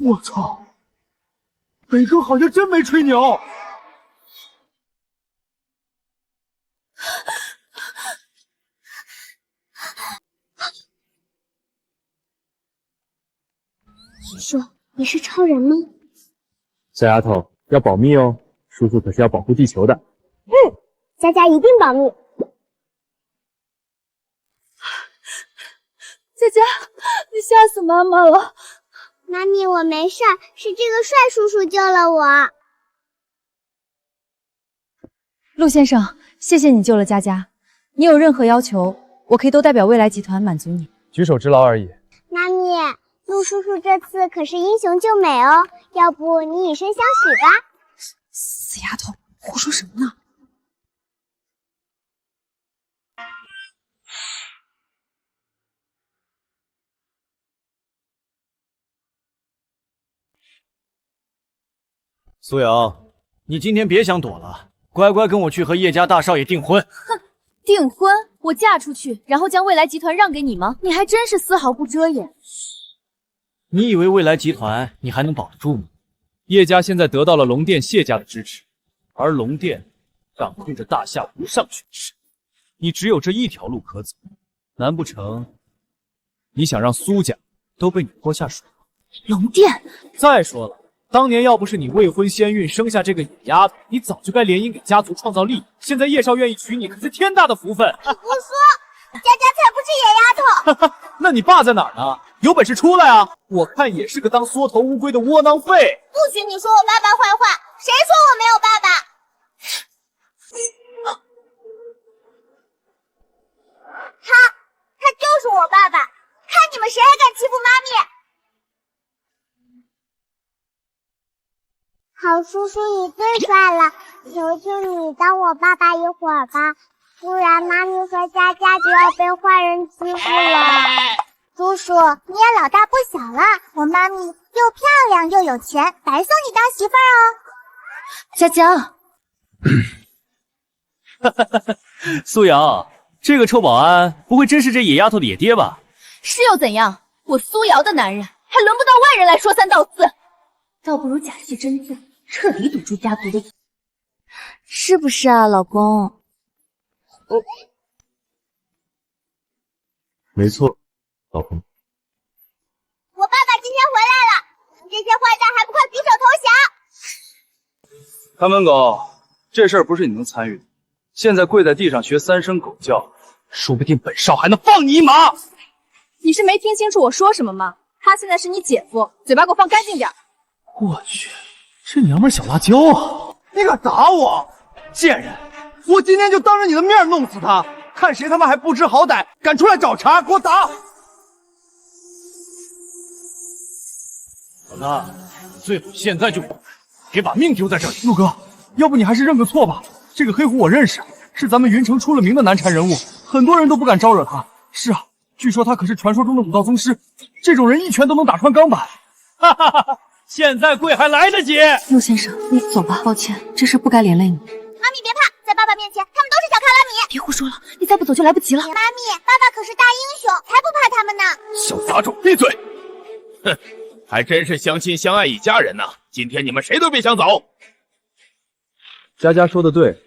我操，北哥好像真没吹牛。你说你是超人吗？小丫头要保密哦，叔叔可是要保护地球的。佳佳一定保密。佳佳，你吓死妈妈了！妈咪，我没事儿，是这个帅叔叔救了我。陆先生，谢谢你救了佳佳。你有任何要求，我可以都代表未来集团满足你。举手之劳而已。妈咪，陆叔叔这次可是英雄救美哦，要不你以身相许吧？死丫头，胡说什么呢？苏瑶，你今天别想躲了，乖乖跟我去和叶家大少爷订婚。哼，订婚？我嫁出去，然后将未来集团让给你吗？你还真是丝毫不遮掩。你以为未来集团你还能保得住吗？叶家现在得到了龙殿谢家的支持，而龙殿掌控着大夏无上权势，你只有这一条路可走。难不成你想让苏家都被你拖下水？龙殿。再说了，当年要不是你未婚先孕生下这个野丫头，你早就该联姻给家族创造利益。现在叶少愿意娶你，可是天大的福分。你胡说，佳佳才不是野丫头。那你爸在哪儿呢？有本事出来啊！我看也是个当缩头乌龟的窝囊废。不许你说我爸爸坏话，谁说我没有爸爸？他就是我爸爸，看你们谁还敢欺负妈咪！好叔叔，你最帅了，求求你当我爸爸一会儿吧，不然妈咪和佳佳就要被坏人欺负了。叔叔，你也老大不小了，我妈咪又漂亮又有钱，白送你当媳妇儿哦。佳佳，苏瑶，这个臭保安不会真是这野丫头的野爹吧？是又怎样？我苏瑶的男人，还轮不到外人来说三道四，倒不如假戏真做，彻底堵住家族的嘴，是不是啊，老公？没错，老公。我爸爸今天回来了，这些坏蛋还不快举手投降！看门狗，这事儿不是你能参与的。现在跪在地上学三声狗叫，说不定本少还能放你一马。你是没听清楚我说什么吗？他现在是你姐夫，嘴巴给我放干净点。我去，这娘们小辣椒啊！你敢打我，贱人！我今天就当着你的面弄死他，看谁他妈还不知好歹，敢出来找茬，给我打！老大，你最好现在就别把命丢在这里。陆哥，要不你还是认个错吧。这个黑虎我认识，是咱们云城出了名的难缠人物，很多人都不敢招惹他。是啊，据说他可是传说中的武道宗师，这种人一拳都能打穿钢板。哈哈哈哈！现在跪还来得及。陆先生，你走吧，抱歉，这事不该连累你。妈咪别怕，在爸爸面前，他们都是小卡拉米。别胡说了，你再不走就来不及了。妈咪，爸爸可是大英雄，才不怕他们呢。小杂种，闭嘴！哼，还真是相亲相爱一家人呐！今天你们谁都别想走。佳佳说的对，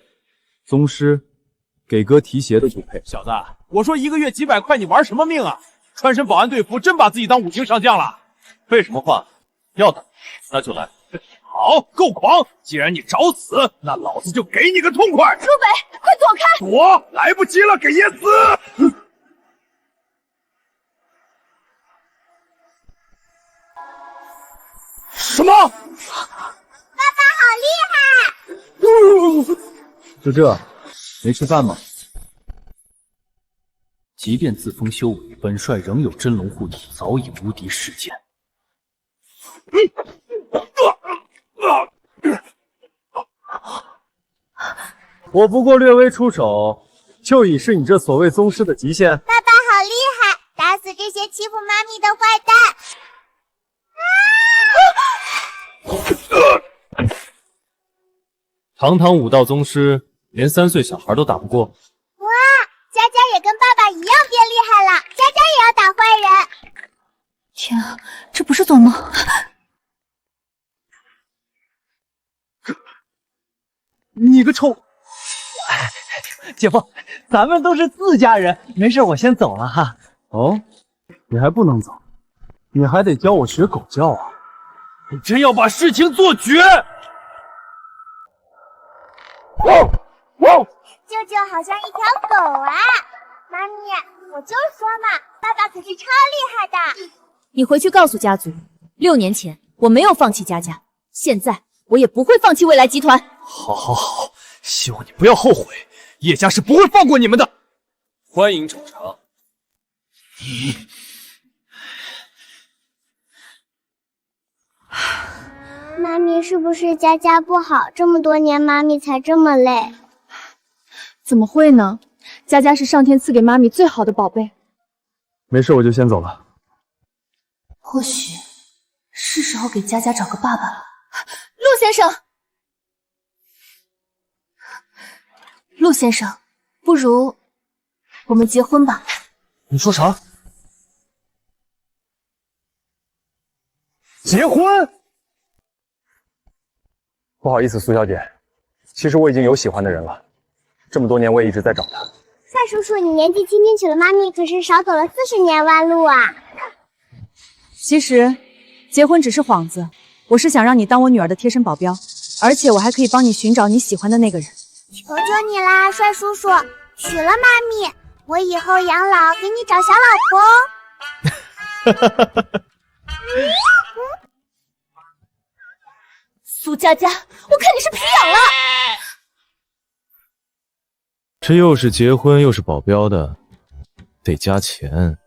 宗师给哥提鞋的不配。小子，我说一个月几百块，你玩什么命啊？穿身保安队服，真把自己当五星上将了？废什么话？要打那就来。好，够狂！既然你找死，那老子就给你个痛快！苏北，快躲开！躲，来不及了，给爷死！什么？爸爸好厉害！就这，没吃饭吗？即便自封修为，本帅仍有真龙护体，早已无敌世间。我不过略微出手，就已是你这所谓宗师的极限。爸爸好厉害，打死这些欺负妈咪的坏蛋！堂堂武道宗师，连3岁小孩都打不过。哇，佳佳也跟爸爸一样变厉害了，佳佳也要打坏人。天啊，这不是做梦。你个臭……姐夫，咱们都是自家人，没事，我先走了哈。哦，你还不能走，你还得教我学狗叫啊！你真要把事情做绝！舅舅好像一条狗啊！妈咪，我就说嘛，爸爸可是超厉害的。你回去告诉家族，6年前我没有放弃佳佳，现在我也不会放弃未来集团。好，好，好，希望你不要后悔，叶家是不会放过你们的。欢迎瞅茶。妈咪是不是佳佳不好？这么多年，妈咪才这么累。怎么会呢？佳佳是上天赐给妈咪最好的宝贝。没事，我就先走了。或许是时候给佳佳找个爸爸了。陆先生，陆先生，不如我们结婚吧。你说啥？结婚？不好意思，苏小姐，其实我已经有喜欢的人了，这么多年我也一直在找他。帅叔叔，你年纪轻轻娶了妈咪，可是少走了40年弯路啊！其实结婚只是幌子，我是想让你当我女儿的贴身保镖，而且我还可以帮你寻找你喜欢的那个人。求求你啦，帅叔叔，娶了妈咪，我以后养老给你找小老婆哦。苏佳佳，我看你是皮痒了。这又是结婚又是保镖的，得加钱。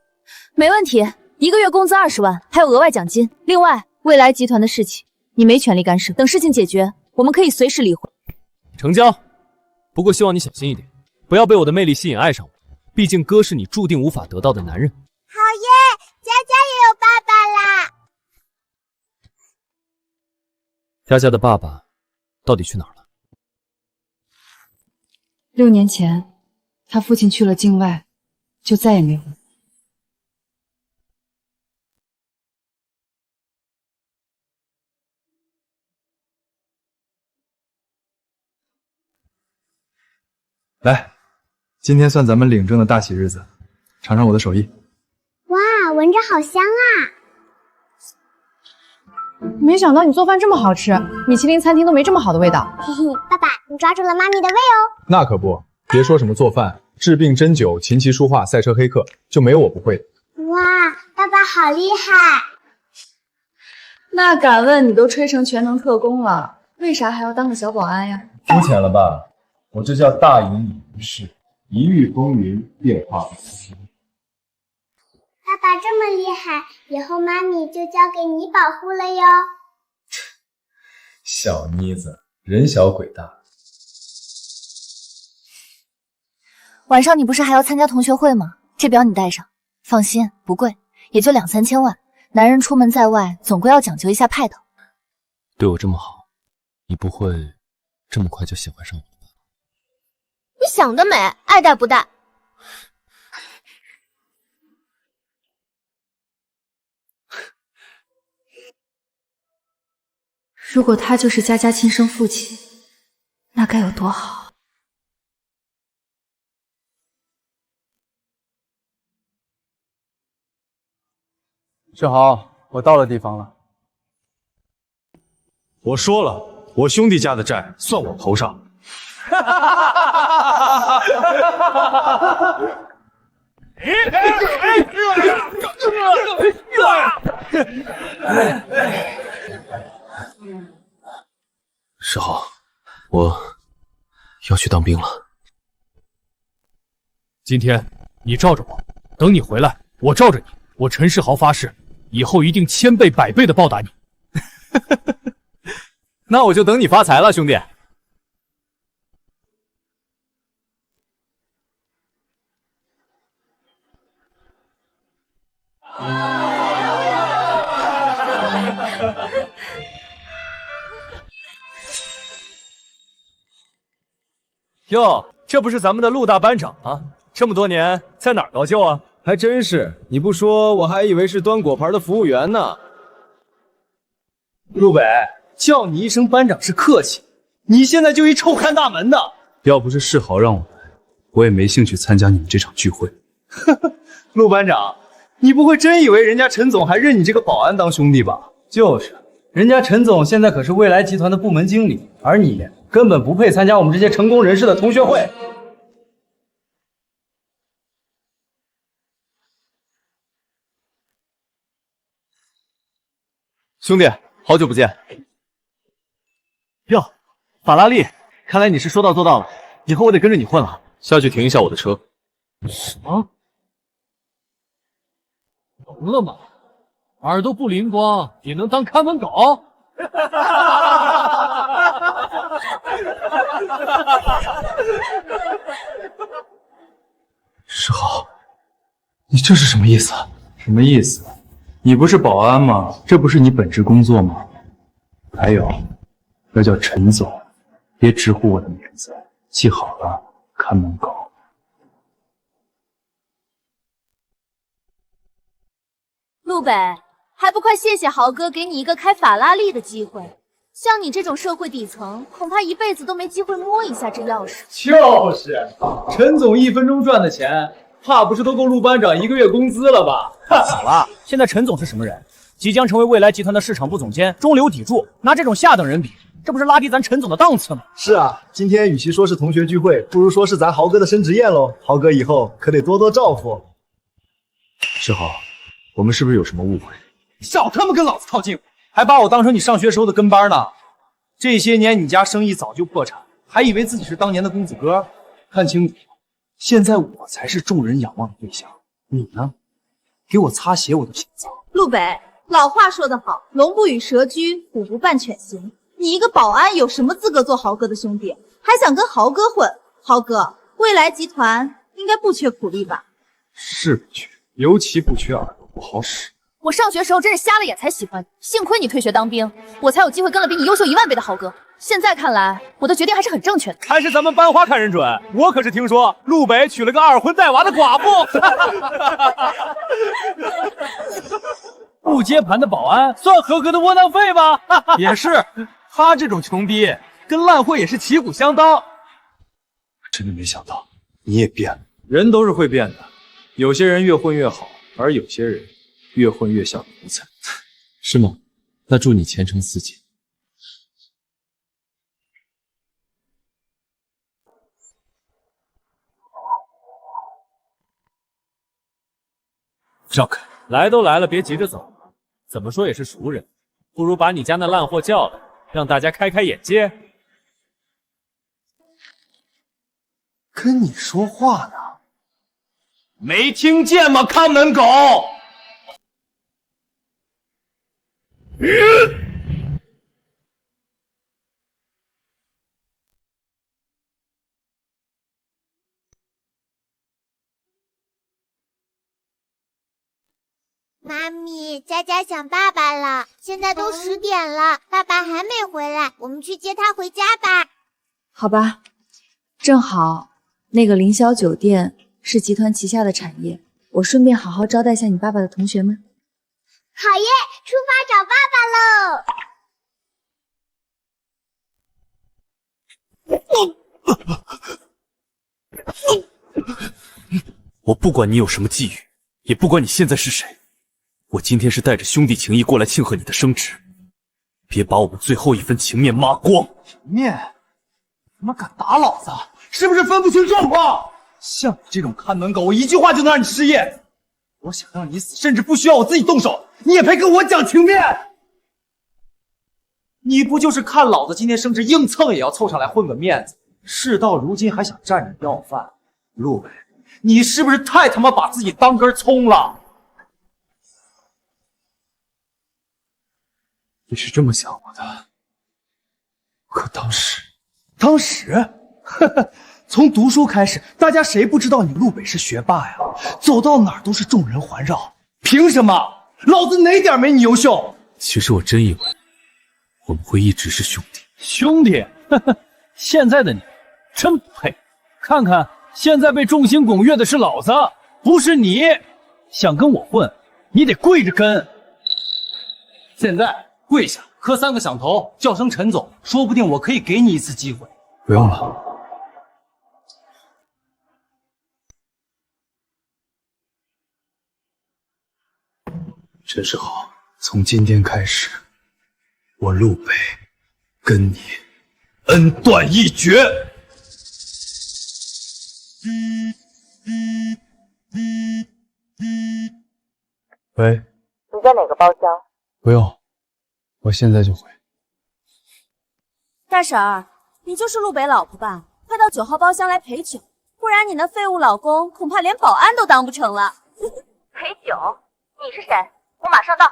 没问题，1个月工资20万，还有额外奖金。另外，未来集团的事情你没权利干涉，等事情解决，我们可以随时离婚。成交。不过希望你小心一点，不要被我的魅力吸引爱上我。毕竟哥是你注定无法得到的男人。好耶，佳佳也有爸爸啦！佳佳的爸爸到底去哪儿了？6年前，他父亲去了境外，就再也没回来。来，今天算咱们领证的大喜日子，尝尝我的手艺。哇，闻着好香啊！没想到你做饭这么好吃，米其林餐厅都没这么好的味道。嘿嘿，爸爸，你抓住了妈咪的胃哦。那可不，别说什么做饭、治病针灸、琴棋书画、赛车黑客，就没有我不会的。哇，爸爸好厉害！那敢问你都吹成全能特工了，为啥还要当个小保安呀？肤浅了吧？我这叫大隐隐于市，一遇风云，变化无常。爸爸这么厉害，以后妈咪就交给你保护了哟。小妮子，人小鬼大。晚上你不是还要参加同学会吗？这表你带上，放心，不贵，也就2、3千万。男人出门在外，总归要讲究一下派头。对我这么好，你不会这么快就喜欢上我了吧？你想得美，爱戴不戴。如果他就是佳佳亲生父亲，那该有多好。正好，我到了地方了。我说了，我兄弟家的债算我头上。世豪，我要去当兵了。今天你罩着我，等你回来，我罩着你。我陈世豪发誓，以后一定1000倍、100倍的报答你。那我就等你发财了，兄弟。哟，这不是咱们的陆大班长啊？这么多年在哪儿高就啊？还真是，你不说我还以为是端果盘的服务员呢。陆北，叫你一声班长是客气，你现在就一臭看大门的。要不是世豪让我来，我也没兴趣参加你们这场聚会。陆班长，你不会真以为人家陈总还认你这个保安当兄弟吧？就是，人家陈总现在可是未来集团的部门经理，而你根本不配参加我们这些成功人士的同学会。兄弟，好久不见。哟，法拉利，看来你是说到做到了，以后我得跟着你混了。下去停一下我的车。什么？聋了吗？耳朵不灵光也能当看门狗？世豪，你这是什么意思？什么意思？你不是保安吗？这不是你本职工作吗？还有，要叫陈总，别直呼我的名字，记好了，看门狗。陆北，还不快谢谢豪哥给你一个开法拉利的机会？像你这种社会底层，恐怕一辈子都没机会摸一下这钥匙。就是，陈总1分钟赚的钱，怕不是都够陆班长1个月工资了吧？好了，现在陈总是什么人？即将成为未来集团的市场部总监，中流砥柱，拿这种下等人比，这不是拉低咱陈总的档次吗？是啊，今天与其说是同学聚会，不如说是咱豪哥的升职宴喽。豪哥以后可得多多照顾。世豪，我们是不是有什么误会？少他妈跟老子套近乎，还把我当成你上学时候的跟班呢。这些年你家生意早就破产，还以为自己是当年的公子哥？看清楚，现在我才是众人仰望的对象，你呢？给我擦鞋我都嫌脏。陆北，老话说得好，龙不与蛇居，虎不伴犬行。你一个保安有什么资格做豪哥的兄弟？还想跟豪哥混？豪哥，未来集团应该不缺苦力吧？是不缺，尤其不缺耳朵不好使。我上学时候真是瞎了眼才喜欢你，幸亏你退学当兵，我才有机会跟了比你优秀1万倍的豪哥。现在看来，我的决定还是很正确的。还是咱们班花看人准，我可是听说陆北娶了个2婚带娃的寡妇。不接盘的保安算合格的窝囊废吧？也是，他这种穷逼跟烂货也是旗鼓相当。真的没想到你也变了，人都是会变的，有些人越混越好，而有些人越混越像奴才。是吗？那祝你前程似锦。让开！来都来了，别急着走。怎么说也是熟人，不如把你家那烂货叫来，让大家开开眼界。跟你说话呢，没听见吗？看门狗！妈咪，佳佳想爸爸了，现在都10点了，爸爸还没回来，我们去接他回家吧。好吧，正好那个凌霄酒店是集团旗下的产业，我顺便好好招待一下你爸爸的同学们。好耶，出发找爸爸喽！我不管你有什么际遇，也不管你现在是谁，我今天是带着兄弟情谊过来庆贺你的升职，别把我们最后一分情面抹光。情面？他妈敢打老子，是不是分不清状况？像你这种看门狗，我一句话就能让你失业。我想让你死，甚至不需要我自己动手，你也配跟我讲情面？你不就是看老子今天升职硬蹭也要凑上来混个面子，事到如今还想占着要饭？陆伟，你是不是太他妈把自己当根葱了？你是这么想我的，可当时，呵呵，从读书开始，大家谁不知道你陆北是学霸呀？走到哪儿都是众人环绕，凭什么？老子哪点没你优秀？其实我真以为我们会一直是兄弟。兄弟，呵呵，现在的你真不配。看看，现在被众星拱月的是老子，不是你。想跟我混，你得跪着跟。现在跪下，磕3个响头，叫声陈总，说不定我可以给你一次机会。不用了。陈世豪，从今天开始，我陆北跟你恩断义绝。喂，你在哪个包厢？不用，我现在就回。大婶儿，你就是陆北老婆吧？快到9号包厢来陪酒，不然你那废物老公恐怕连保安都当不成了。陪酒？你是谁？我马上到。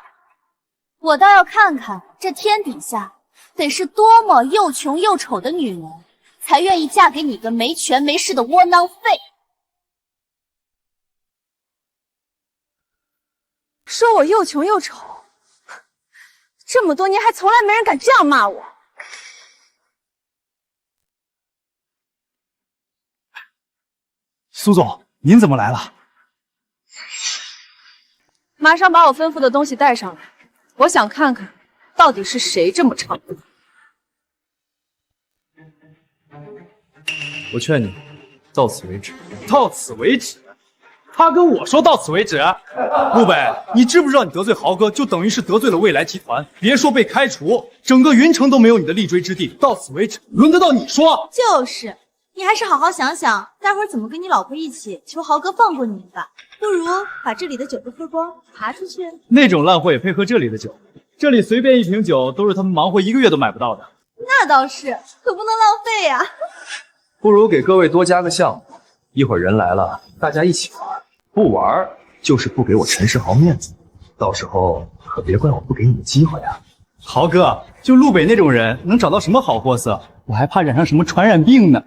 我倒要看看这天底下得是多么又穷又丑的女人，才愿意嫁给你个没权没势的窝囊废。说我又穷又丑，这么多年还从来没人敢这样骂我。苏总，您怎么来了？马上把我吩咐的东西带上来，我想看看到底是谁这么猖狂。我劝你，到此为止。到此为止？他跟我说到此为止。陆北，你知不知道你得罪豪哥，就等于是得罪了未来集团？别说被开除，整个云城都没有你的立锥之地。到此为止，轮得到你说？就是，你还是好好想想，待会儿怎么跟你老婆一起求豪哥放过你们吧。不如把这里的酒都喝光，爬出去。那种烂货也配喝这里的酒？这里随便一瓶酒都是他们忙活1个月都买不到的。那倒是，可不能浪费呀。不如给各位多加个项目，一会儿人来了，大家一起玩。不玩就是不给我陈世豪面子，到时候可别怪我不给你们机会啊！豪哥，就陆北那种人，能找到什么好货色？我还怕染上什么传染病呢。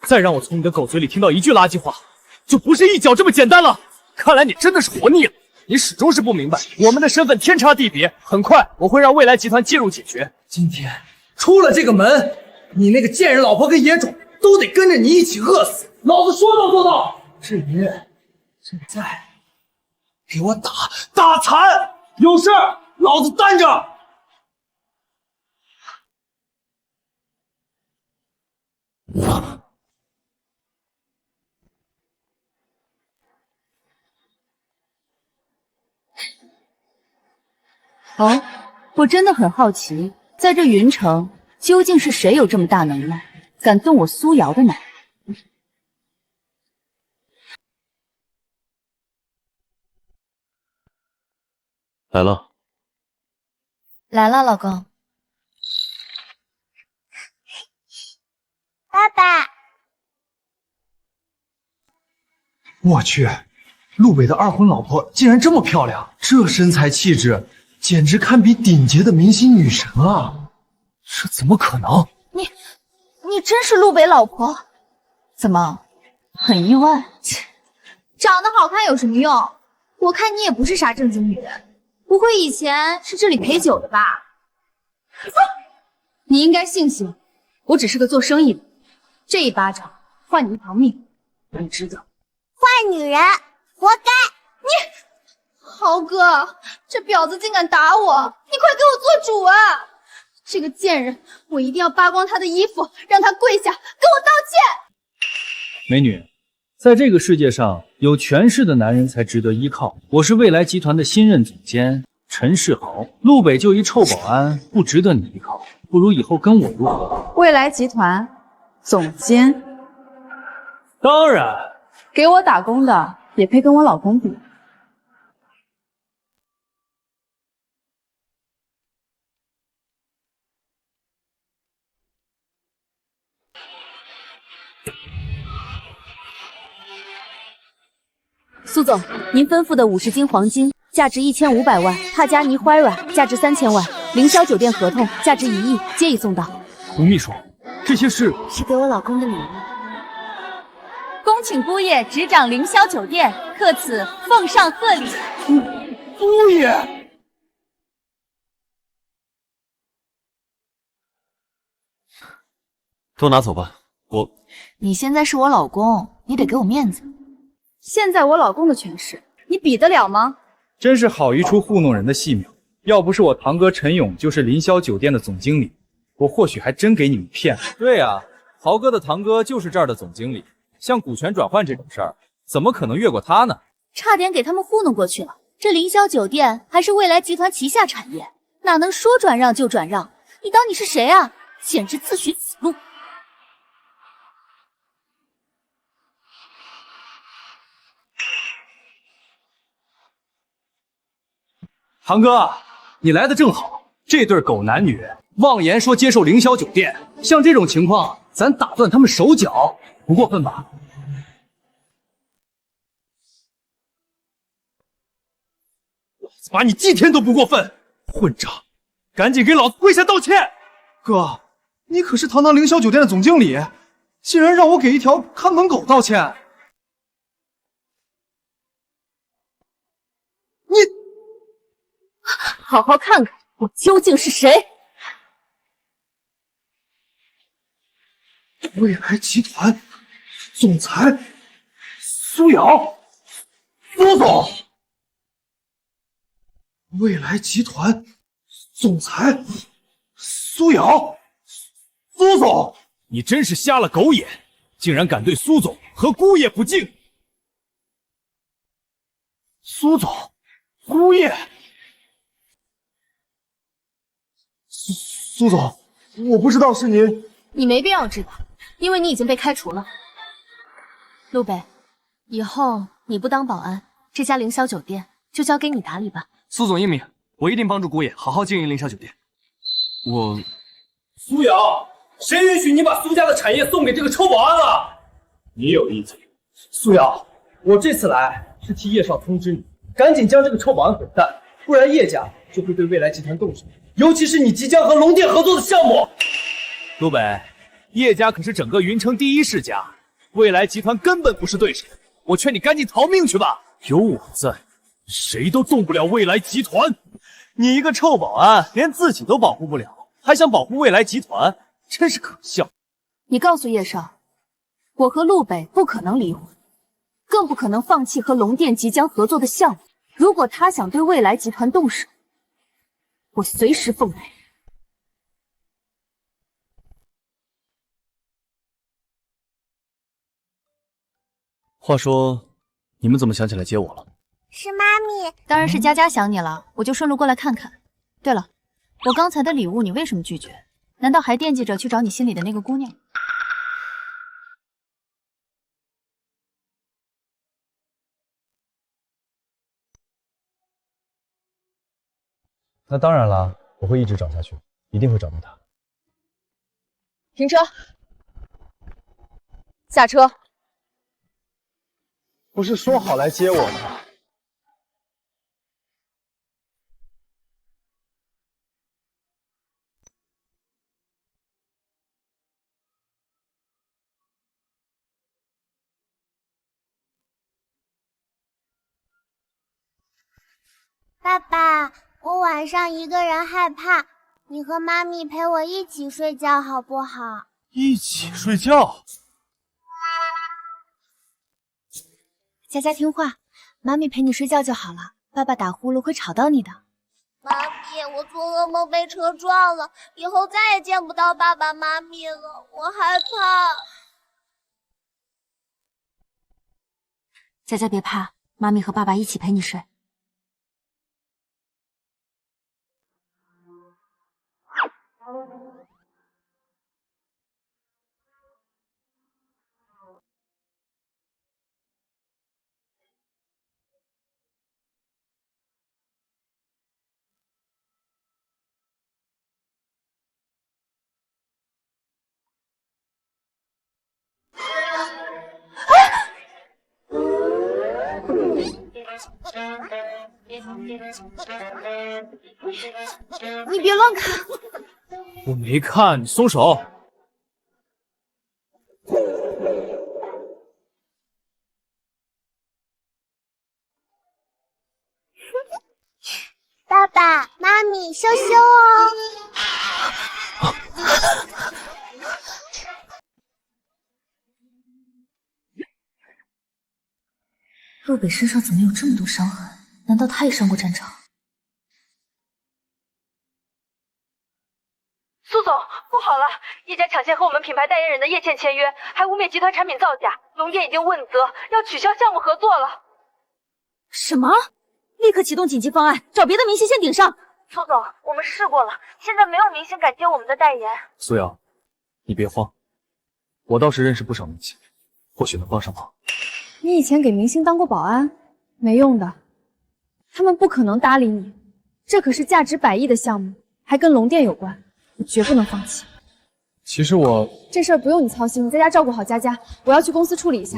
再让我从你的狗嘴里听到一句垃圾话，就不是一脚这么简单了。看来你真的是活腻了，你始终是不明白我们的身份天差地别。很快我会让未来集团介入解决。今天出了这个门，你那个贱人老婆跟野种都得跟着你一起饿死！老子说到做到。至于现在，给我打残，有事老子担着。哦，我真的很好奇，在这云城究竟是谁有这么大能耐，敢动我苏瑶的奶？来了。来了，老公。爸爸，我去，陆北的二婚老婆竟然这么漂亮，这身材气质，简直堪比顶级的明星女神啊！这怎么可能？你真是陆北老婆？怎么，很意外？长得好看有什么用？我看你也不是啥正经女人，不会以前是这里陪酒的吧？你应该庆幸，我只是个做生意的，这一巴掌换你一条命，你值得。坏女人，活该！豪哥，这婊子竟敢打我，你快给我做主啊！这个贱人，我一定要扒光她的衣服，让她跪下给我道歉。美女，在这个世界上，有权势的男人才值得依靠。我是未来集团的新任总监陈世豪，陆北就一臭保安，不值得你依靠，不如以后跟我如何？未来集团总监，当然，给我打工的也配跟我老公比？苏总，您吩咐的50斤黄金，价值1500万；帕加尼怀软，价值3000万；凌霄酒店合同，价值1亿，皆已送到。胡秘书，这些是给我老公的礼物。恭请姑爷执掌凌霄酒店，特此奉上贺礼。姑爷，都拿走吧，你现在是我老公，你得给我面子。现在我老公的权势，你比得了吗？真是好一出糊弄人的戏苗。要不是我堂哥陈勇就是凌霄酒店的总经理，我或许还真给你们骗了。对啊，豪哥的堂哥就是这儿的总经理，像股权转换这种事儿，怎么可能越过他呢？差点给他们糊弄过去了。这凌霄酒店还是未来集团旗下产业，哪能说转让就转让？你当你是谁啊？简直自寻死路！堂哥，你来的正好。这对狗男女妄言说接受凌霄酒店，像这种情况，咱打断他们手脚，不过分吧？老子把你祭天都不过分！混账！赶紧给老子跪下道歉！哥，你可是堂堂凌霄酒店的总经理，竟然让我给一条看门狗道歉！你好好看看我究竟是谁！未来集团总裁苏瑶，苏总。未来集团总裁苏瑶，苏总，你真是瞎了狗眼，竟然敢对苏总和姑爷不敬！苏总，姑爷，苏总，我不知道是您。你没必要知道，因为你已经被开除了。陆北，以后你不当保安，这家凌霄酒店就交给你打理吧。苏总英明，我一定帮助姑爷好好经营凌霄酒店。我，苏瑶，谁允许你把苏家的产业送给这个臭保安了？你有意见？苏瑶，我这次来是替叶少通知你，赶紧将这个臭保安滚蛋，不然叶家就会对未来集团动手，尤其是你即将和龙店合作的项目。陆北，叶家可是整个云城第一世家，未来集团根本不是对手，我劝你赶紧逃命去吧。有我在，谁都动不了未来集团。你一个臭保安，连自己都保护不了，还想保护未来集团，真是可笑。你告诉叶少，我和陆北不可能离婚，更不可能放弃和龙店即将合作的项目。如果他想对未来集团动手，我随时奉陪。话说，你们怎么想起来接我了？是妈咪，当然是佳佳想你了，我就顺路过来看看。对了，我刚才的礼物你为什么拒绝？难道还惦记着去找你心里的那个姑娘？那当然啦，我会一直找下去，一定会找到他。停车，下车。不是说好来接我吗？爸爸，我晚上一个人害怕，你和妈咪陪我一起睡觉好不好？一起睡觉？佳佳听话，妈咪陪你睡觉就好了。爸爸打呼噜会吵到你的。妈咪，我做噩梦被车撞了，以后再也见不到爸爸妈咪了，我害怕。佳佳别怕，妈咪和爸爸一起陪你睡。你别乱看！我没看，你松手！爸爸妈咪，羞羞哦！陆北身上怎么有这么多伤痕？难道他也上过战场？苏总，不好了！一家抢先和我们品牌代言人的叶倩签约，还污蔑集团产品造假。龙店已经问责，要取消项目合作了。什么？立刻启动紧急方案，找别的明星先顶上。苏总，我们试过了，现在没有明星敢接我们的代言。苏瑶，你别慌，我倒是认识不少明星，或许能帮上忙。你以前给明星当过保安，没用的，他们不可能搭理你。这可是价值100亿的项目，还跟龙店有关，你绝不能放弃。其实我这事儿不用你操心，你在家照顾好佳佳，我要去公司处理一下。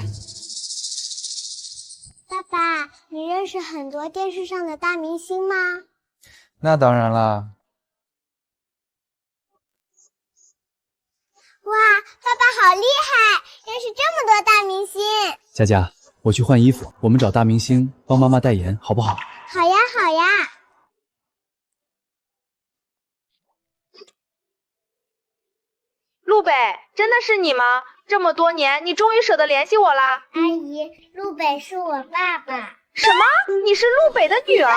爸爸，你认识很多电视上的大明星吗？那当然啦。哇，爸爸好厉害，认识这么多大明星。佳佳，我去换衣服，我们找大明星帮妈妈代言，好不好？好呀，好呀。陆北，真的是你吗？这么多年，你终于舍得联系我啦？阿姨，陆北是我爸爸。什么？你是陆北的女儿？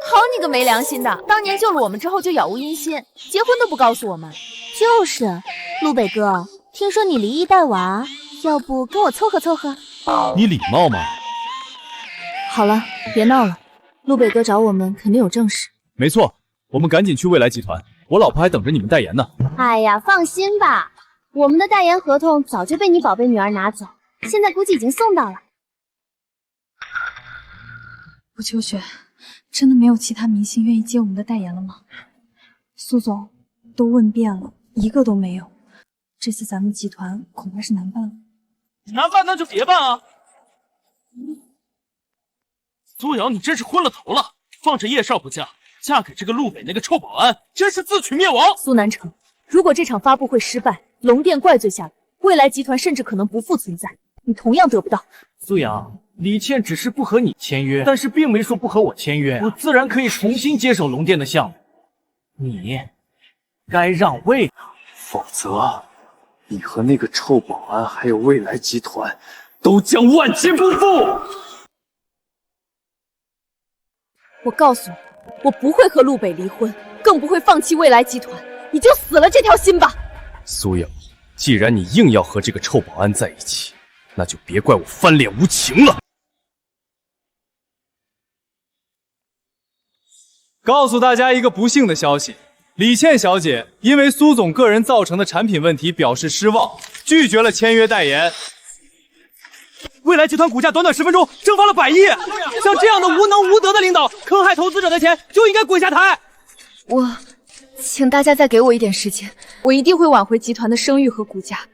好你个没良心的！当年救了我们之后就杳无音信，结婚都不告诉我们。就是，陆北哥，听说你离异带娃，要不跟我凑合凑合？你礼貌吗？好了，别闹了。陆北哥找我们肯定有正事。没错，我们赶紧去未来集团，我老婆还等着你们代言呢。哎呀，放心吧，我们的代言合同早就被你宝贝女儿拿走，现在估计已经送到了。吴秋雪，真的没有其他明星愿意接我们的代言了吗？苏总，都问遍了，一个都没有。这次咱们集团恐怕是难办了。难办那就别办啊！苏瑶，你真是昏了头了！放着叶少不嫁，嫁给这个陆北那个臭保安，真是自取灭亡！苏南城，如果这场发布会失败，龙店怪罪下来，未来集团甚至可能不复存在，你同样得不到。苏阳，李倩只是不和你签约，但是并没说不和我签约啊，我自然可以重新接手龙店的项目。你该让位，否则你和那个臭保安还有未来集团都将万劫不复。我告诉你，我不会和陆北离婚，更不会放弃未来集团，你就死了这条心吧。苏瑶，既然你硬要和这个臭保安在一起，那就别怪我翻脸无情了。告诉大家一个不幸的消息，李倩小姐因为苏总个人造成的产品问题表示失望，拒绝了签约代言。未来集团股价短短10分钟蒸发了100亿，像这样的无能无德的领导，坑害投资者的钱就应该滚下台。请大家再给我一点时间，我一定会挽回集团的声誉和股价。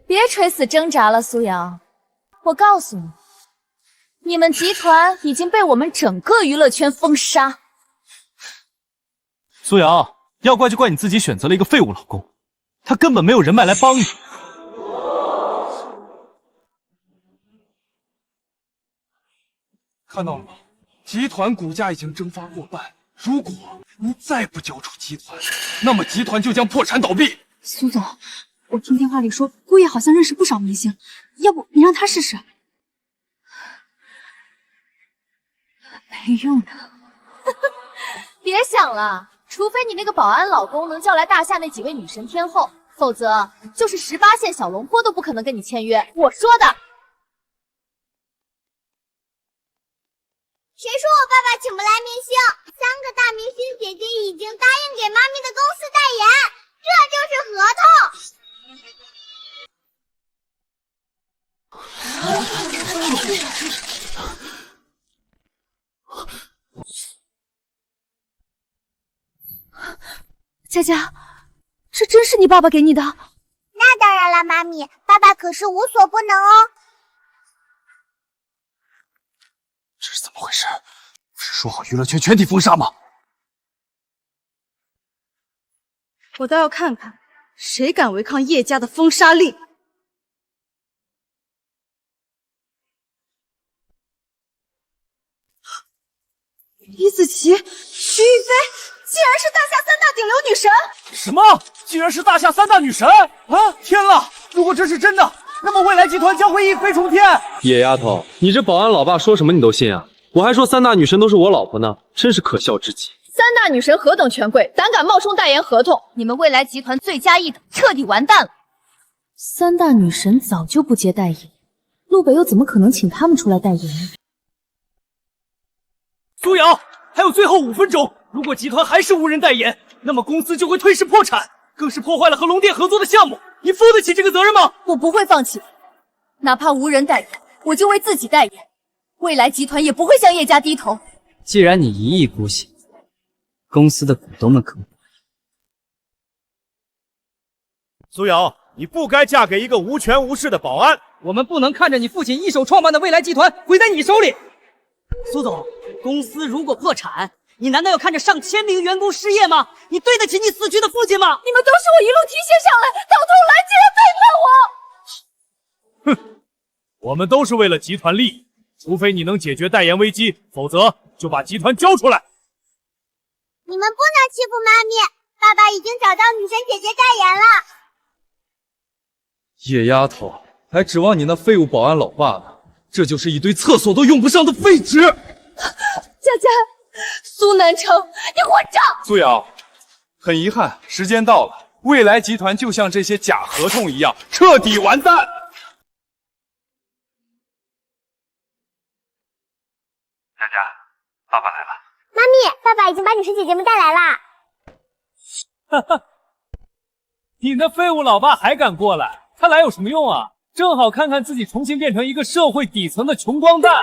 别垂死挣扎了，苏瑶，我告诉你，你们集团已经被我们整个娱乐圈封杀。苏瑶，要怪就怪你自己选择了一个废物老公，他根本没有人脉来帮你。看到了吗？集团股价已经蒸发过半，如果你再不交出集团，那么集团就将破产倒闭。苏总，我听电话里说顾烨好像认识不少明星，要不你让他试试？没用的。别想了，除非你那个保安老公能叫来大夏那几位女神天后，否则就是18线小龙坡都不可能跟你签约。我说的。谁说我爸爸请不来明星？3个大明星姐姐已经答应给妈咪的公司代言，这就是合同。佳佳，这真是你爸爸给你的？那当然了，妈咪，爸爸可是无所不能哦。这是怎么回事？不是说好娱乐圈全体封杀吗？我倒要看看谁敢违抗叶家的封杀令。李子琪、徐玉飞，竟然是大夏三大顶流女神！什么？竟然是大夏三大女神啊！天了！如果这是真的，那么未来集团将会一飞冲天。野丫头，你这保安老爸说什么你都信啊？我还说三大女神都是我老婆呢，真是可笑至极。三大女神何等权贵，胆敢冒充代言合同，你们未来集团罪加一等，彻底完蛋了。三大女神早就不接代言，陆北又怎么可能请他们出来代言呢？苏瑶，还有最后5分钟，如果集团还是无人代言，那么公司就会退市破产，更是破坏了和龙店合作的项目。你负得起这个责任吗？我不会放弃，哪怕无人代言，我就为自己代言。未来集团也不会向叶家低头。既然你一意孤行，公司的股东们可不。苏瑶，你不该嫁给一个无权无势的保安。我们不能看着你父亲一手创办的未来集团毁在你手里。苏总，公司如果破产，你难道要看着上千名员工失业吗？你对得起你死去的父亲吗？你们都是我一路提携上来，到头来竟然背叛我！哼，我们都是为了集团利益，除非你能解决代言危机，否则就把集团交出来。你们不能欺负妈咪，爸爸已经找到女神姐姐代言了。野丫头，还指望你那废物保安老爸呢？这就是一堆厕所都用不上的废纸。佳佳，苏南城，你混账！苏瑶，很遗憾，时间到了，未来集团就像这些假合同一样，彻底完蛋。佳佳，爸爸来了。妈咪，爸爸已经把女神姐姐们带来啦。哈哈，你那废物老爸还敢过来？他来有什么用啊？正好看看自己重新变成一个社会底层的穷光蛋。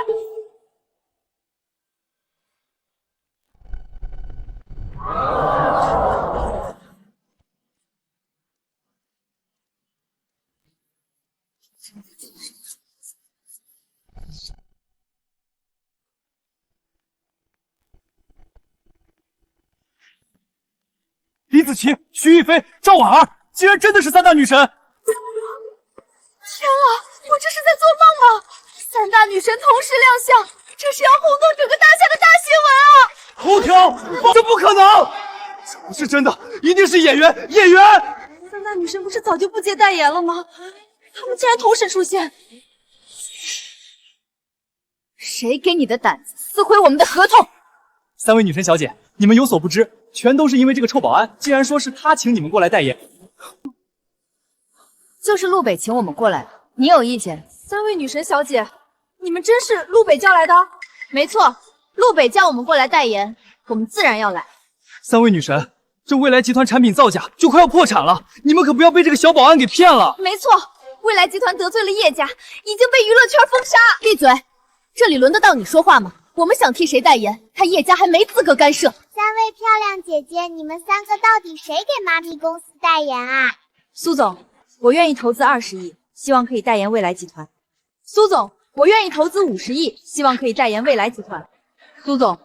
李子琪、徐玉飞、赵婉儿，竟然真的是三大女神！天啊，我这是在做梦吗？三大女神同时亮相，这是要轰动整个大夏的大新闻啊！头条，这不可能，这不是真的，一定是演员，演员！三大女神不是早就不接代言了吗？他们竟然同时出现！谁给你的胆子撕毁我们的合同？三位女神小姐，你们有所不知，全都是因为这个臭保安，竟然说是他请你们过来代言。就是陆北请我们过来的，你有意见？三位女神小姐，你们真是陆北叫来的？没错，陆北叫我们过来代言，我们自然要来。三位女神，这未来集团产品造假就快要破产了，你们可不要被这个小保安给骗了。没错，未来集团得罪了叶家，已经被娱乐圈封杀。闭嘴，这里轮得到你说话吗？我们想替谁代言，他叶家还没资格干涉。三位漂亮姐姐，你们三个到底谁给妈咪公司代言啊？苏总，我愿意投资20亿，希望可以代言未来集团。苏总，我愿意投资50亿，希望可以代言未来集团。苏总，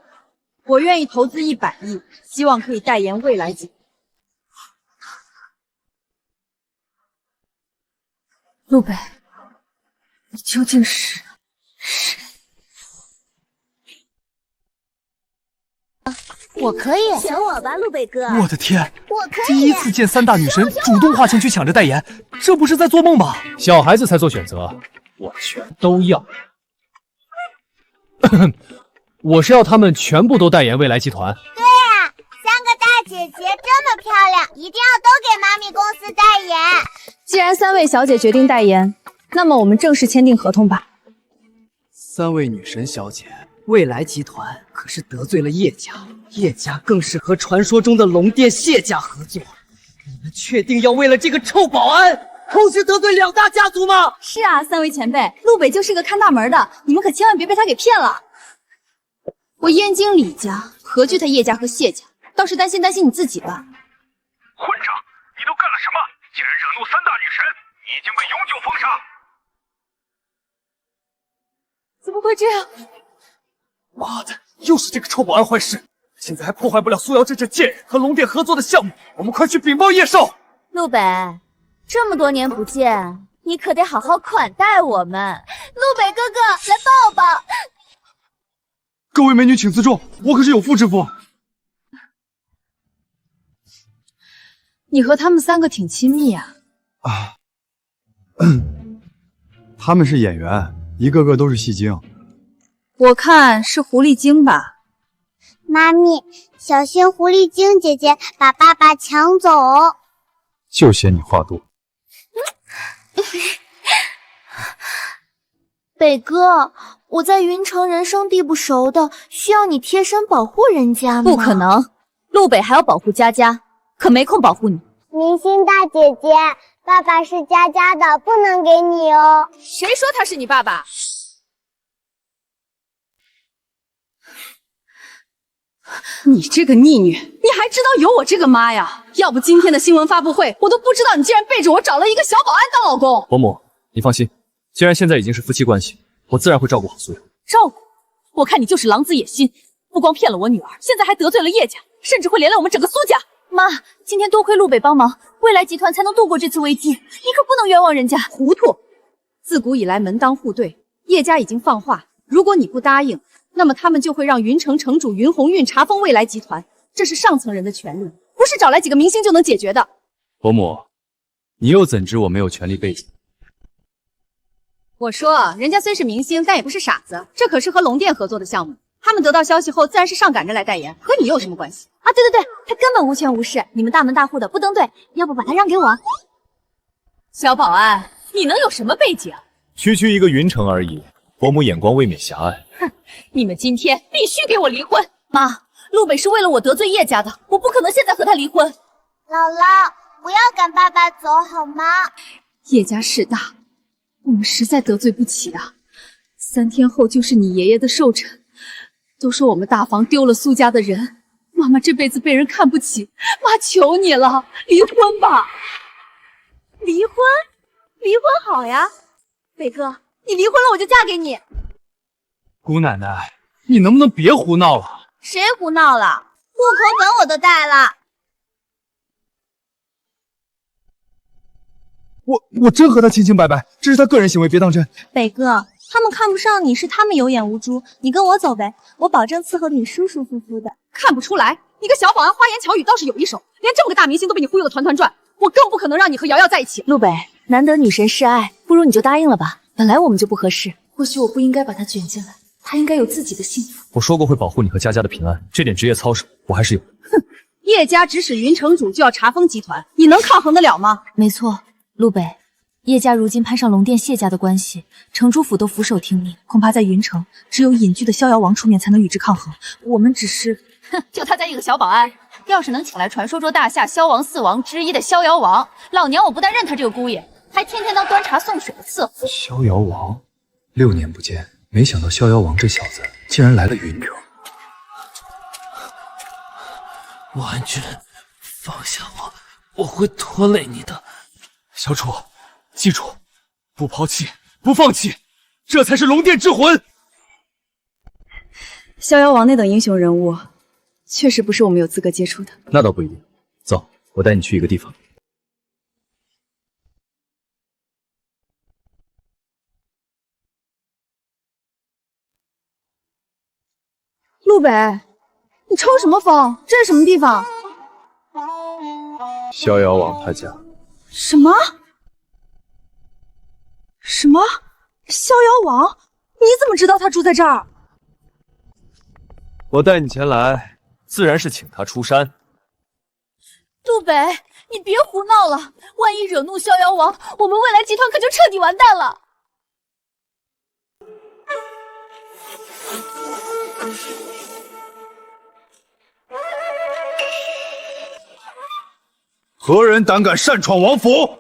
我愿意投资100亿，希望可以代言未来集团。陆北，你究竟是谁？我可以，选我吧，陆北哥。我的天，我可以。第一次见三大女神主动花钱去抢着代言，这不是在做梦吧？小孩子才做选择，我全都要。我是要他们全部都代言未来集团。对啊，三个大姐姐这么漂亮，一定要都给妈咪公司代言。既然三位小姐决定代言，那么我们正式签订合同吧。三位女神小姐，未来集团可是得罪了叶家，叶家更是和传说中的龙殿谢家合作。你们确定要为了这个臭保安，同时得罪2大家族吗？是啊，三位前辈，陆北就是个看大门的，你们可千万别被他给骗了。我燕京李家何惧他叶家和谢家，倒是担心你自己吧。混账！你都干了什么？竟然惹怒三大女神，你已经被永久封杀。怎么会这样？妈的，又是这个臭保安坏事！现在还破坏不了苏瑶这贱人和龙殿合作的项目，我们快去禀报叶少。陆北，这么多年不见，你可得好好款待我们。陆北哥哥，来抱抱。各位美女请自重，我可是有妇之夫。你和他们3个挺亲密啊。他们是演员，一个个都是戏精。我看是狐狸精吧。妈咪，小心狐狸精姐姐把爸爸抢走。就嫌你话多。北哥，我在云城人生地不熟的，需要你贴身保护人家吗？不可能，陆北还要保护佳佳，可没空保护你。明星大姐姐，爸爸是佳佳的，不能给你哦。谁说他是你爸爸？你这个逆女，你还知道有我这个妈呀？要不今天的新闻发布会，我都不知道你竟然背着我找了一个小保安当老公。伯母，你放心，既然现在已经是夫妻关系，我自然会照顾好苏瑶。照顾？我看你就是狼子野心，不光骗了我女儿，现在还得罪了叶家，甚至会连累我们整个苏家。妈，今天多亏陆北帮忙，未来集团才能度过这次危机，你可不能冤枉人家。糊涂！自古以来门当户对，叶家已经放话，如果你不答应，那么他们就会让云城城主云鸿运查封未来集团，这是上层人的权利，不是找来几个明星就能解决的。伯母，你又怎知我没有权力背景？我说，人家虽是明星，但也不是傻子，这可是和龙殿合作的项目，他们得到消息后自然是上赶着来代言，和你有什么关系？啊，对，他根本无权无势，你们大门大户的不登对，要不把他让给我？小保安，你能有什么背景？区区一个云城而已，伯母眼光未免狭隘。哼，你们今天必须给我离婚！妈，陆北是为了我得罪叶家的，我不可能现在和他离婚。姥姥，不要赶爸爸走好吗？叶家势大，我们实在得罪不起啊。3天后就是你爷爷的寿辰，都说我们大房丢了苏家的人，妈妈这辈子被人看不起，妈求你了，离婚吧！离婚？离婚好呀，北哥，你离婚了我就嫁给你。姑奶奶，你能不能别胡闹了？谁胡闹了？户口本我都带了。我真和他清清白白，这是他个人行为，别当真。北哥，他们看不上你是他们有眼无珠，你跟我走呗，我保证伺候你舒舒服服的。看不出来，你个小保安花言巧语倒是有一手，连这么个大明星都被你忽悠的团团转，我更不可能让你和瑶瑶在一起。陆北，难得女神示爱，不如你就答应了吧。本来我们就不合适，或许我不应该把她卷进来，她应该有自己的幸福。我说过会保护你和佳佳的平安，这点职业操守我还是有。哼，叶家指使云城主就要查封集团，你能抗衡得了吗？没错，陆北，叶家如今攀上龙殿谢家的关系，城主府都俯首听命，恐怕在云城只有隐居的逍遥王出面才能与之抗衡。我们只是，哼，就他家一个小保安，要是能请来传说中大夏萧王4王之一的逍遥王，老娘我不但认他这个姑爷，还天天当端茶送水的伺候。逍遥王，6年不见，没想到逍遥王这小子竟然来了云城。婉君，放下我，我会拖累你的。小楚，记住，不抛弃，不放弃，这才是龙殿之魂。逍遥王那等英雄人物，确实不是我们有资格接触的。那倒不一定。走，我带你去一个地方。陆北，你抽什么风？这是什么地方？逍遥王他家。什么？什么？逍遥王？你怎么知道他住在这儿？我带你前来，自然是请他出山。陆北，你别胡闹了，万一惹怒逍遥王，我们未来集团可就彻底完蛋了。何人胆敢擅闯王府？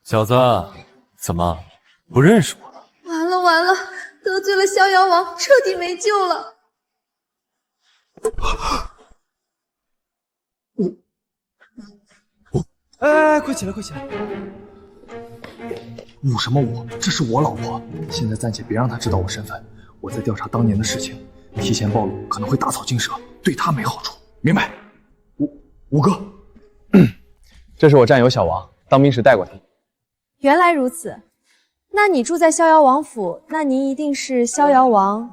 小子，怎么不认识我了？完了完了，得罪了逍遥王，彻底没救了。哎，快起来，快起来！捂什么捂？这是我老婆，现在暂且别让她知道我身份。我在调查当年的事情，提前暴露可能会打草惊蛇，对她没好处。明白？五哥，这是我战友小王，当兵时带过他。原来如此，那你住在逍遥王府，那您一定是逍遥王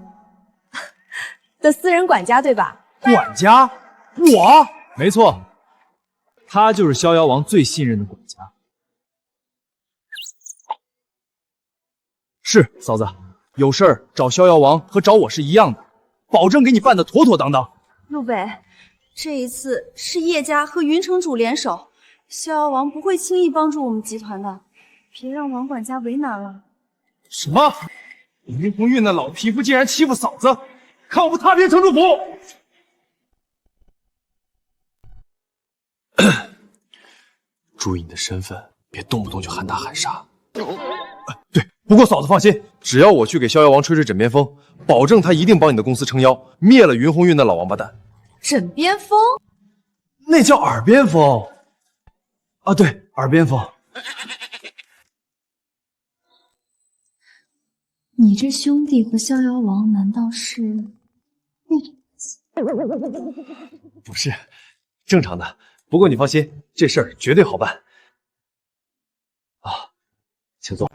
的私人管家对吧？管家？我？没错，他就是逍遥王最信任的管家。是嫂子，有事儿找逍遥王和找我是一样的，保证给你办得妥妥当当。陆北，这一次是叶家和云城主联手，逍遥王不会轻易帮助我们集团的，别让王管家为难了。什么？林红玉那老匹夫竟然欺负嫂子，看我不踏遍城主府！注意你的身份，别动不动就喊打喊杀。对，不过嫂子放心，只要我去给逍遥王吹吹枕边风，保证他一定帮你的公司撑腰，灭了云红玉那老王八蛋。枕边风？那叫耳边风。啊，对，耳边风。你这兄弟和逍遥王难道是？不是，正常的。不过你放心，这事儿绝对好办。啊，请坐。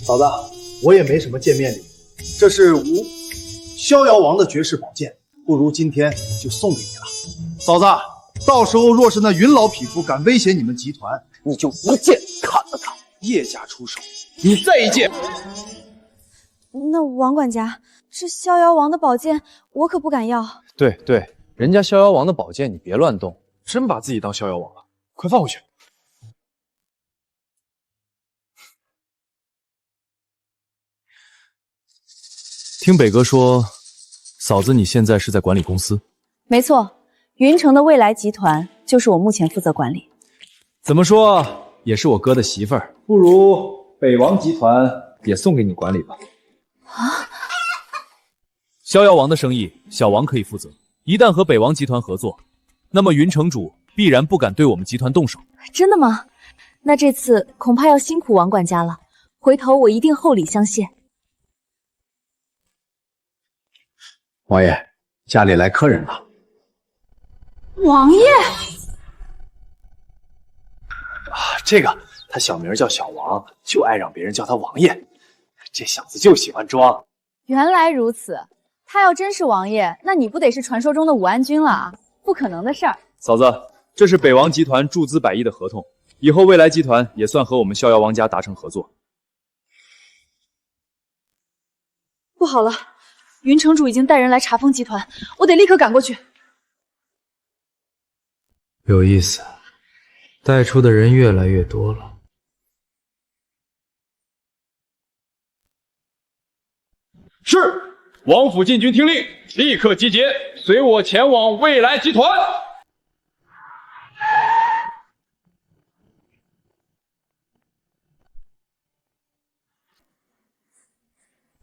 嫂子，我也没什么见面礼，这是逍遥王的绝世宝剑，不如今天就送给你了。嫂子，到时候若是那云老匹夫敢威胁你们集团，你就一剑砍了他。叶家出手，你再一剑。那王管家，这逍遥王的宝剑我可不敢要。对对，人家逍遥王的宝剑你别乱动，真把自己当逍遥王了，快放回去。听北哥说，嫂子你现在是在管理公司？没错，云城的未来集团就是我目前负责管理。怎么说也是我哥的媳妇儿，不如北王集团也送给你管理吧。啊！逍遥王的生意，小王可以负责。一旦和北王集团合作，那么云城主必然不敢对我们集团动手。真的吗？那这次恐怕要辛苦王管家了，回头我一定厚礼相谢。王爷，家里来客人了。王爷，这个他小名叫小王，就爱让别人叫他王爷。这小子就喜欢装。原来如此，他要真是王爷，那你不得是传说中的武安君了啊？不可能的事儿。嫂子，这是北王集团注资100亿的合同，以后未来集团也算和我们逍遥王家达成合作。不好了，云城主已经带人来查封集团，我得立刻赶过去。有意思，带出的人越来越多了。是，王府禁军听令，立刻集结，随我前往未来集团。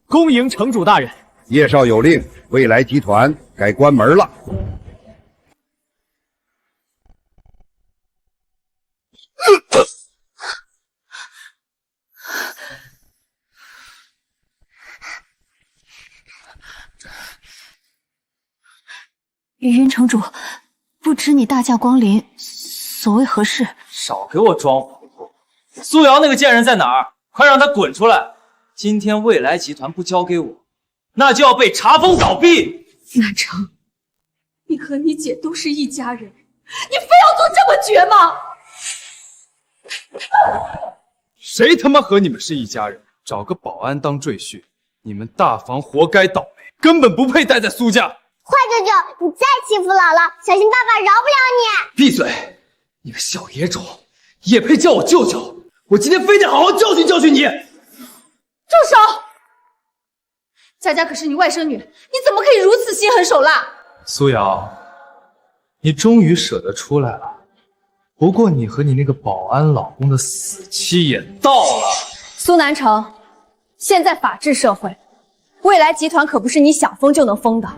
恭迎城主大人。叶少有令，未来集团该关门了。云城主，不知你大驾光临，所谓何事？少给我装糊涂！苏瑶那个贱人在哪儿？快让她滚出来！今天未来集团不交给我，那就要被查封倒闭。南城，你和你姐都是一家人，你非要做这么绝吗？谁他妈和你们是一家人？找个保安当赘婿，你们大房活该倒霉，根本不配待在苏家。坏舅舅，你再欺负姥姥，小心爸爸饶不了你！闭嘴！你个小野种，也配叫我舅舅？我今天非得好好教训教训你！住手！佳佳可是你外甥女，你怎么可以如此心狠手辣？苏瑶，你终于舍得出来了。不过你和你那个保安老公的死期也到了。苏南城，现在法治社会，未来集团可不是你想封就能封的。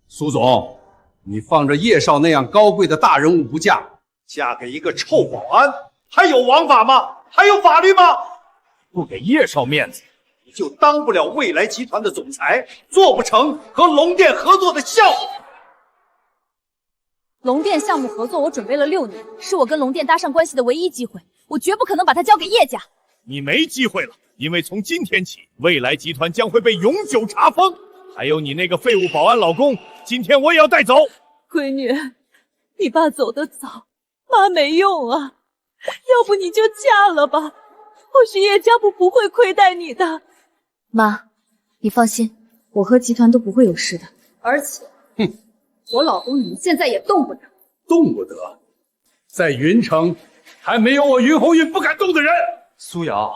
苏总，你放着叶少那样高贵的大人物不嫁，嫁给一个臭保安，还有王法吗？还有法律吗？不给叶少面子，你就当不了未来集团的总裁，做不成和龙店合作的项目。龙店项目合作，我准备了6年，是我跟龙店搭上关系的唯一机会，我绝不可能把它交给叶家。你没机会了，因为从今天起，未来集团将会被永久查封。还有你那个废物保安老公，今天我也要带走。闺女，你爸走得早，妈没用啊，要不你就嫁了吧，或许叶家不会亏待你的。妈，你放心，我和集团都不会有事的。而且，我老公你们现在也动不得。动不得，在云城还没有我云红运不敢动的人。苏瑶，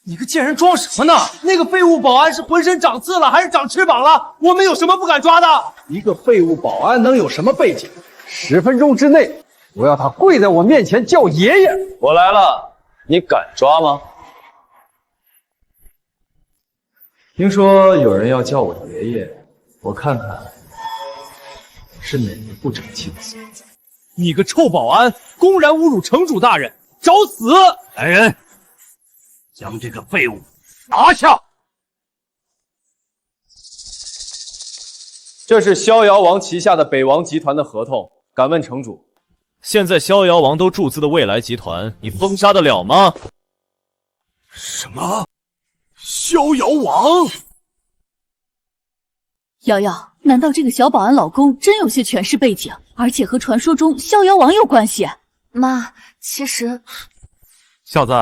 你个贱人装什么呢？那个废物保安是浑身长刺了，还是长翅膀了？我们有什么不敢抓的？一个废物保安能有什么背景？10分钟之内，我要他跪在我面前叫爷爷。我来了，你敢抓吗？听说有人要叫我爷爷，我看看是哪个不争气的孙子。你个臭保安，公然侮辱城主大人，找死！来人，将这个废物拿下！这是逍遥王旗下的北王集团的合同，敢问城主，现在逍遥王都注资的未来集团，你封杀得了吗？什么？逍遥王？瑶瑶，难道这个小保安老公真有些权势背景，而且和传说中逍遥王有关系？妈，其实……小子，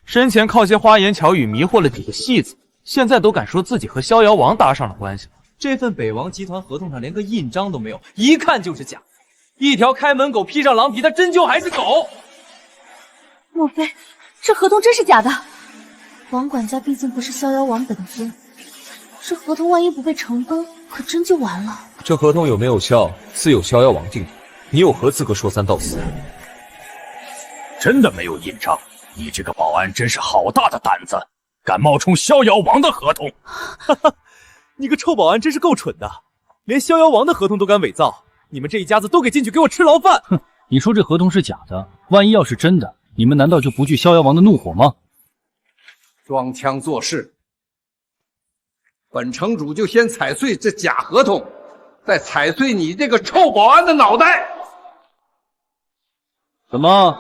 生前靠些花言巧语迷惑了几个戏子，现在都敢说自己和逍遥王搭上了关系。这份北王集团合同上连个印章都没有，一看就是假。一条开门狗披上狼皮，它真就还是狗？莫非这合同真是假的？王管家毕竟不是逍遥王本尊，这合同万一不被成功，可真就完了。这合同有没有效，自有逍遥王定夺。你有何资格说三道四？真的没有印章？你这个保安真是好大的胆子，敢冒充逍遥王的合同！哈哈，你个臭保安真是够蠢的，连逍遥王的合同都敢伪造！你们这一家子都给进去给我吃牢饭！哼，你说这合同是假的，万一要是真的，你们难道就不惧逍遥王的怒火吗？装腔作势，本城主就先踩碎这假合同，再踩碎你这个臭保安的脑袋！怎么，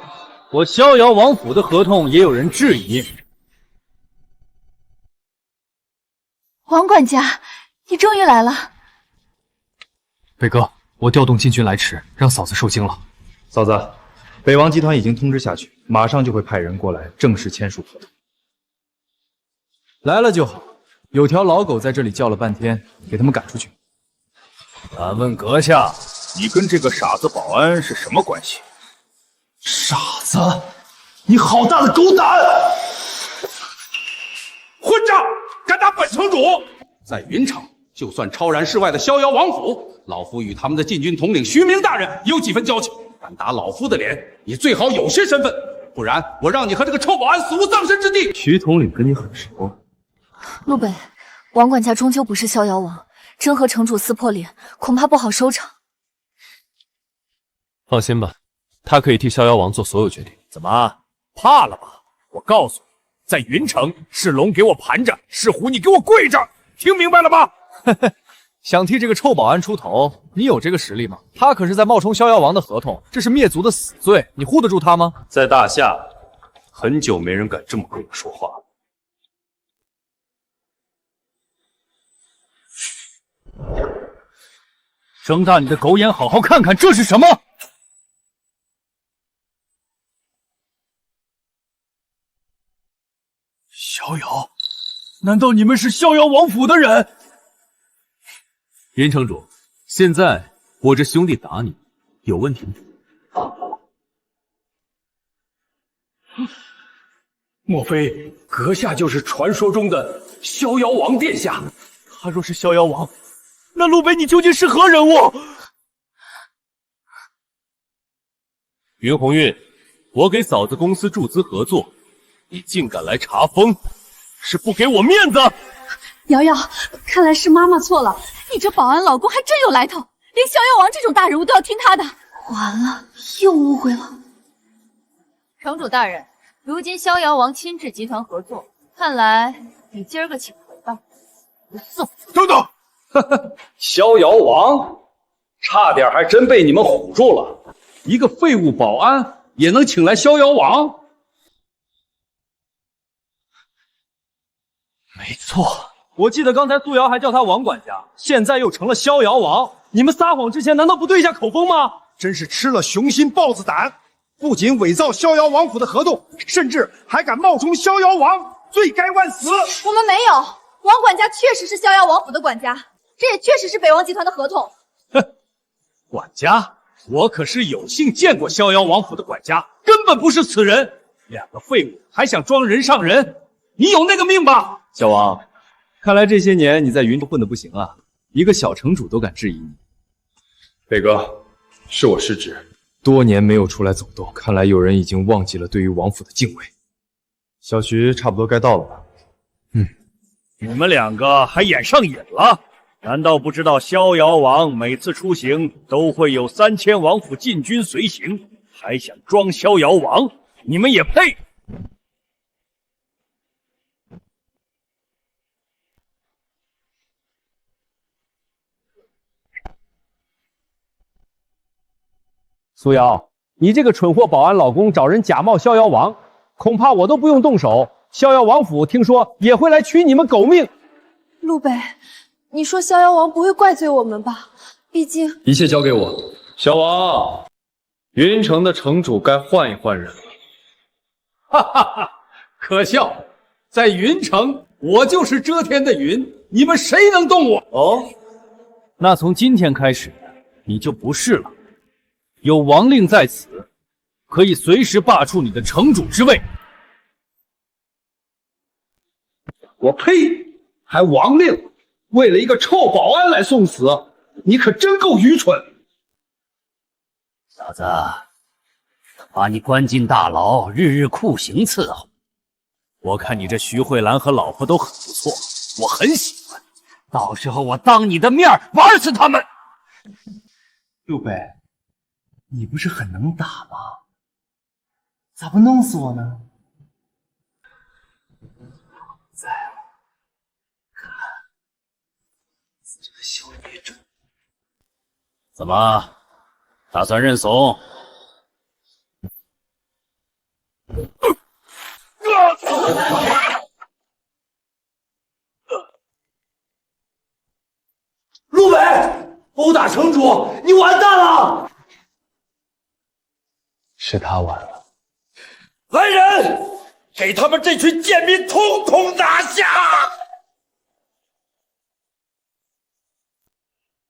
我逍遥王府的合同也有人质疑？王管家，你终于来了。北哥，我调动禁军来迟，让嫂子受惊了。嫂子，北王集团已经通知下去，马上就会派人过来正式签署合同。来了就好，有条老狗在这里叫了半天，给他们赶出去。敢问阁下，你跟这个傻子保安是什么关系？傻子，你好大的狗胆！混账！敢打本城主！在云城，就算超然世外的逍遥王府，老夫与他们的禁军统领徐明大人有几分交情。敢打老夫的脸，你最好有些身份，不然我让你和这个臭保安死无葬身之地。徐统领跟你很熟。陆北，王管家终究不是逍遥王，真和城主撕破脸，恐怕不好收场。放心吧，他可以替逍遥王做所有决定。怎么怕了吧？我告诉你，在云城是龙给我盘着，是虎你给我跪着，听明白了吧？想替这个臭保安出头，你有这个实力吗？他可是在冒充逍遥王的合同，这是灭族的死罪，你护得住他吗？在大夏，很久没人敢这么跟我说话了。睁大你的狗眼，好好看看这是什么！逍遥，难道你们是逍遥王府的人？云城主，现在我这兄弟打你，有问题吗？莫非阁下就是传说中的逍遥王殿下？他若是逍遥王，那陆北你究竟是何人物？云红运，我给嫂子公司注资合作，你竟敢来查封，是不给我面子？瑶瑶，看来是妈妈错了，你这保安老公还真有来头，连逍遥王这种大人物都要听他的。完了，又误会了。城主大人，如今逍遥王亲至集团合作，看来你今儿个请回吧。等等，逍遥王，差点还真被你们唬住了。一个废物保安也能请来逍遥王？没错，我记得刚才苏瑶还叫他王管家，现在又成了逍遥王。你们撒谎之前难道不对一下口风吗？真是吃了雄心豹子胆，不仅伪造逍遥王府的合同，甚至还敢冒充逍遥王，罪该万死！我们没有，王管家确实是逍遥王府的管家，这也确实是北王集团的合同。管家，我可是有幸见过逍遥王府的管家，根本不是此人。两个废物还想装人上人，你有那个命吧？小王，看来这些年你在云城混得不行啊，一个小城主都敢质疑你。北哥，是我失职，多年没有出来走动，看来有人已经忘记了对于王府的敬畏。小徐差不多该到了吧？你们两个还演上瘾了？难道不知道逍遥王每次出行都会有3000王府禁军随行，还想装逍遥王？你们也配？苏瑶，你这个蠢货保安老公找人假冒逍遥王，恐怕我都不用动手，逍遥王府听说也会来取你们狗命。陆北，你说逍遥王不会怪罪我们吧？毕竟一切交给我。小王，云城的城主该换一换人了。哈哈哈，可笑，在云城我就是遮天的云，你们谁能动我？哦，那从今天开始你就不是了。有王令在此，可以随时罢黜你的城主之位。我呸！还王令，为了一个臭保安来送死，你可真够愚蠢！小子，把你关进大牢，日日酷刑伺候。我看你这徐慧兰和老婆都很不错，我很喜欢。到时候我当你的面玩死他们。陆北，你不是很能打吗？咋不弄死我呢？在看这个小孽种，怎么，打算认怂？陆北，殴打城主，你完蛋了！是他完了。来人，给他们这群贱民统统拿下！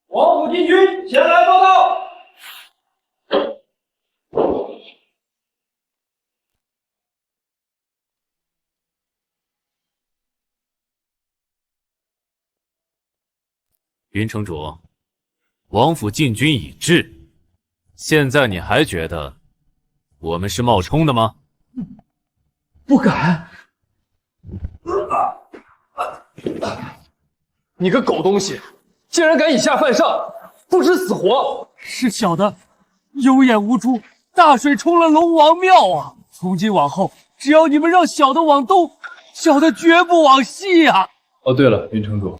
王府禁军前来报道。云城主，王府禁军已至，现在你还觉得我们是冒充的吗？不敢！你个狗东西，竟然敢以下犯上，不知死活！是小的有眼无珠，大水冲了龙王庙啊！从今往后，只要你们让小的往东，小的绝不往西啊！哦，对了，云城主，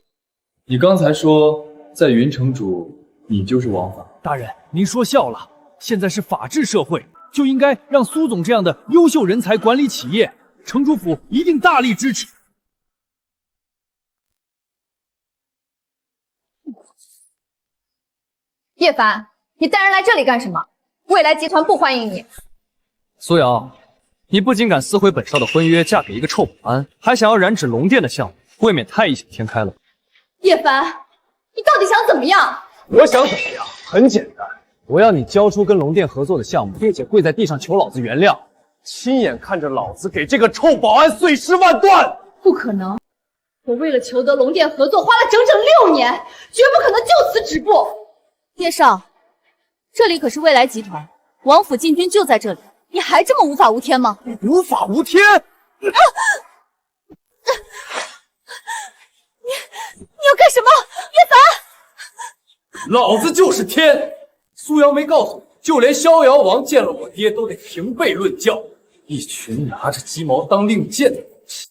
你刚才说在云城主，你就是王法。大人，您说笑了，现在是法治社会，就应该让苏总这样的优秀人才管理企业，城主府一定大力支持。叶凡，你带人来这里干什么？未来集团不欢迎你。苏瑶，你不仅敢撕毁本少的婚约，嫁给一个臭保安，还想要染指龙殿的项目，未免太异想天开了。叶凡，你到底想怎么样？我想怎么样？很简单，我要你交出跟龙殿合作的项目，并且跪在地上求老子原谅，亲眼看着老子给这个臭保安碎尸万段。不可能！我为了求得龙殿合作，花了整整6年，绝不可能就此止步。叶少，这里可是未来集团，王府禁军就在这里，你还这么无法无天吗？无法无天？你要干什么？叶凡！老子就是天！苏瑶没告诉我，就连逍遥王见了我爹都得平辈论教。一群拿着鸡毛当令箭的东西，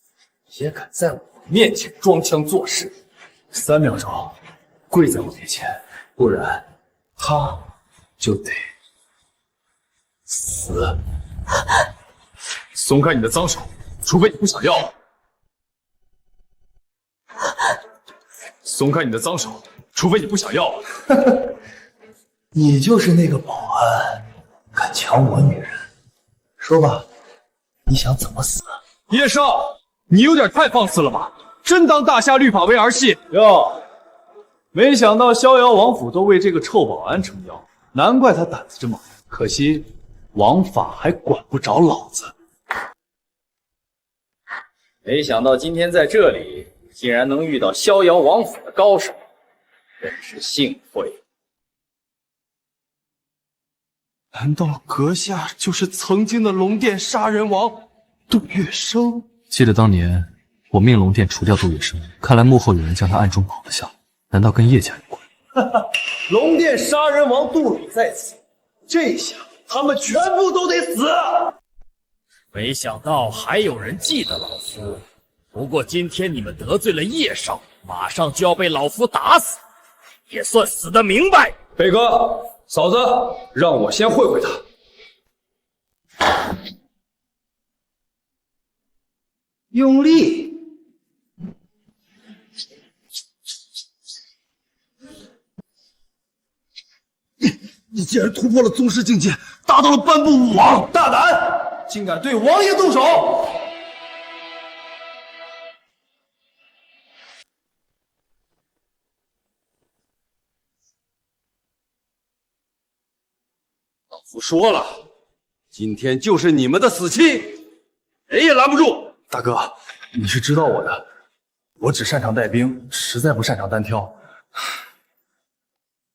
也敢在我面前装腔作势！3秒钟，跪在我面前，不然他就得死！松开你的脏手，除非你不想要。松开你的脏手，除非你不想要。你就是那个保安，敢抢我女人，说吧，你想怎么死？叶少，你有点太放肆了吧？真当大夏律法为儿戏哟！没想到逍遥王府都为这个臭保安撑腰，难怪他胆子这么大。可惜王法还管不着老子。没想到今天在这里竟然能遇到逍遥王府的高手，真是幸会。难道阁下就是曾经的龙殿杀人王杜月笙？记得当年我命龙殿除掉杜月笙，看来幕后有人将他暗中绑了下来，难道跟叶家有关？龙殿杀人王杜老在此，这下他们全部都得死！没想到还有人记得老夫，不过今天你们得罪了叶少，马上就要被老夫打死，也算死得明白。北哥，嫂子，让我先会会他。用力！你竟然突破了宗师境界，达到了半步武王，大胆，竟敢对王爷动手！老夫说了，今天就是你们的死期，谁也拦不住。大哥，你是知道我的，我只擅长带兵，实在不擅长单挑。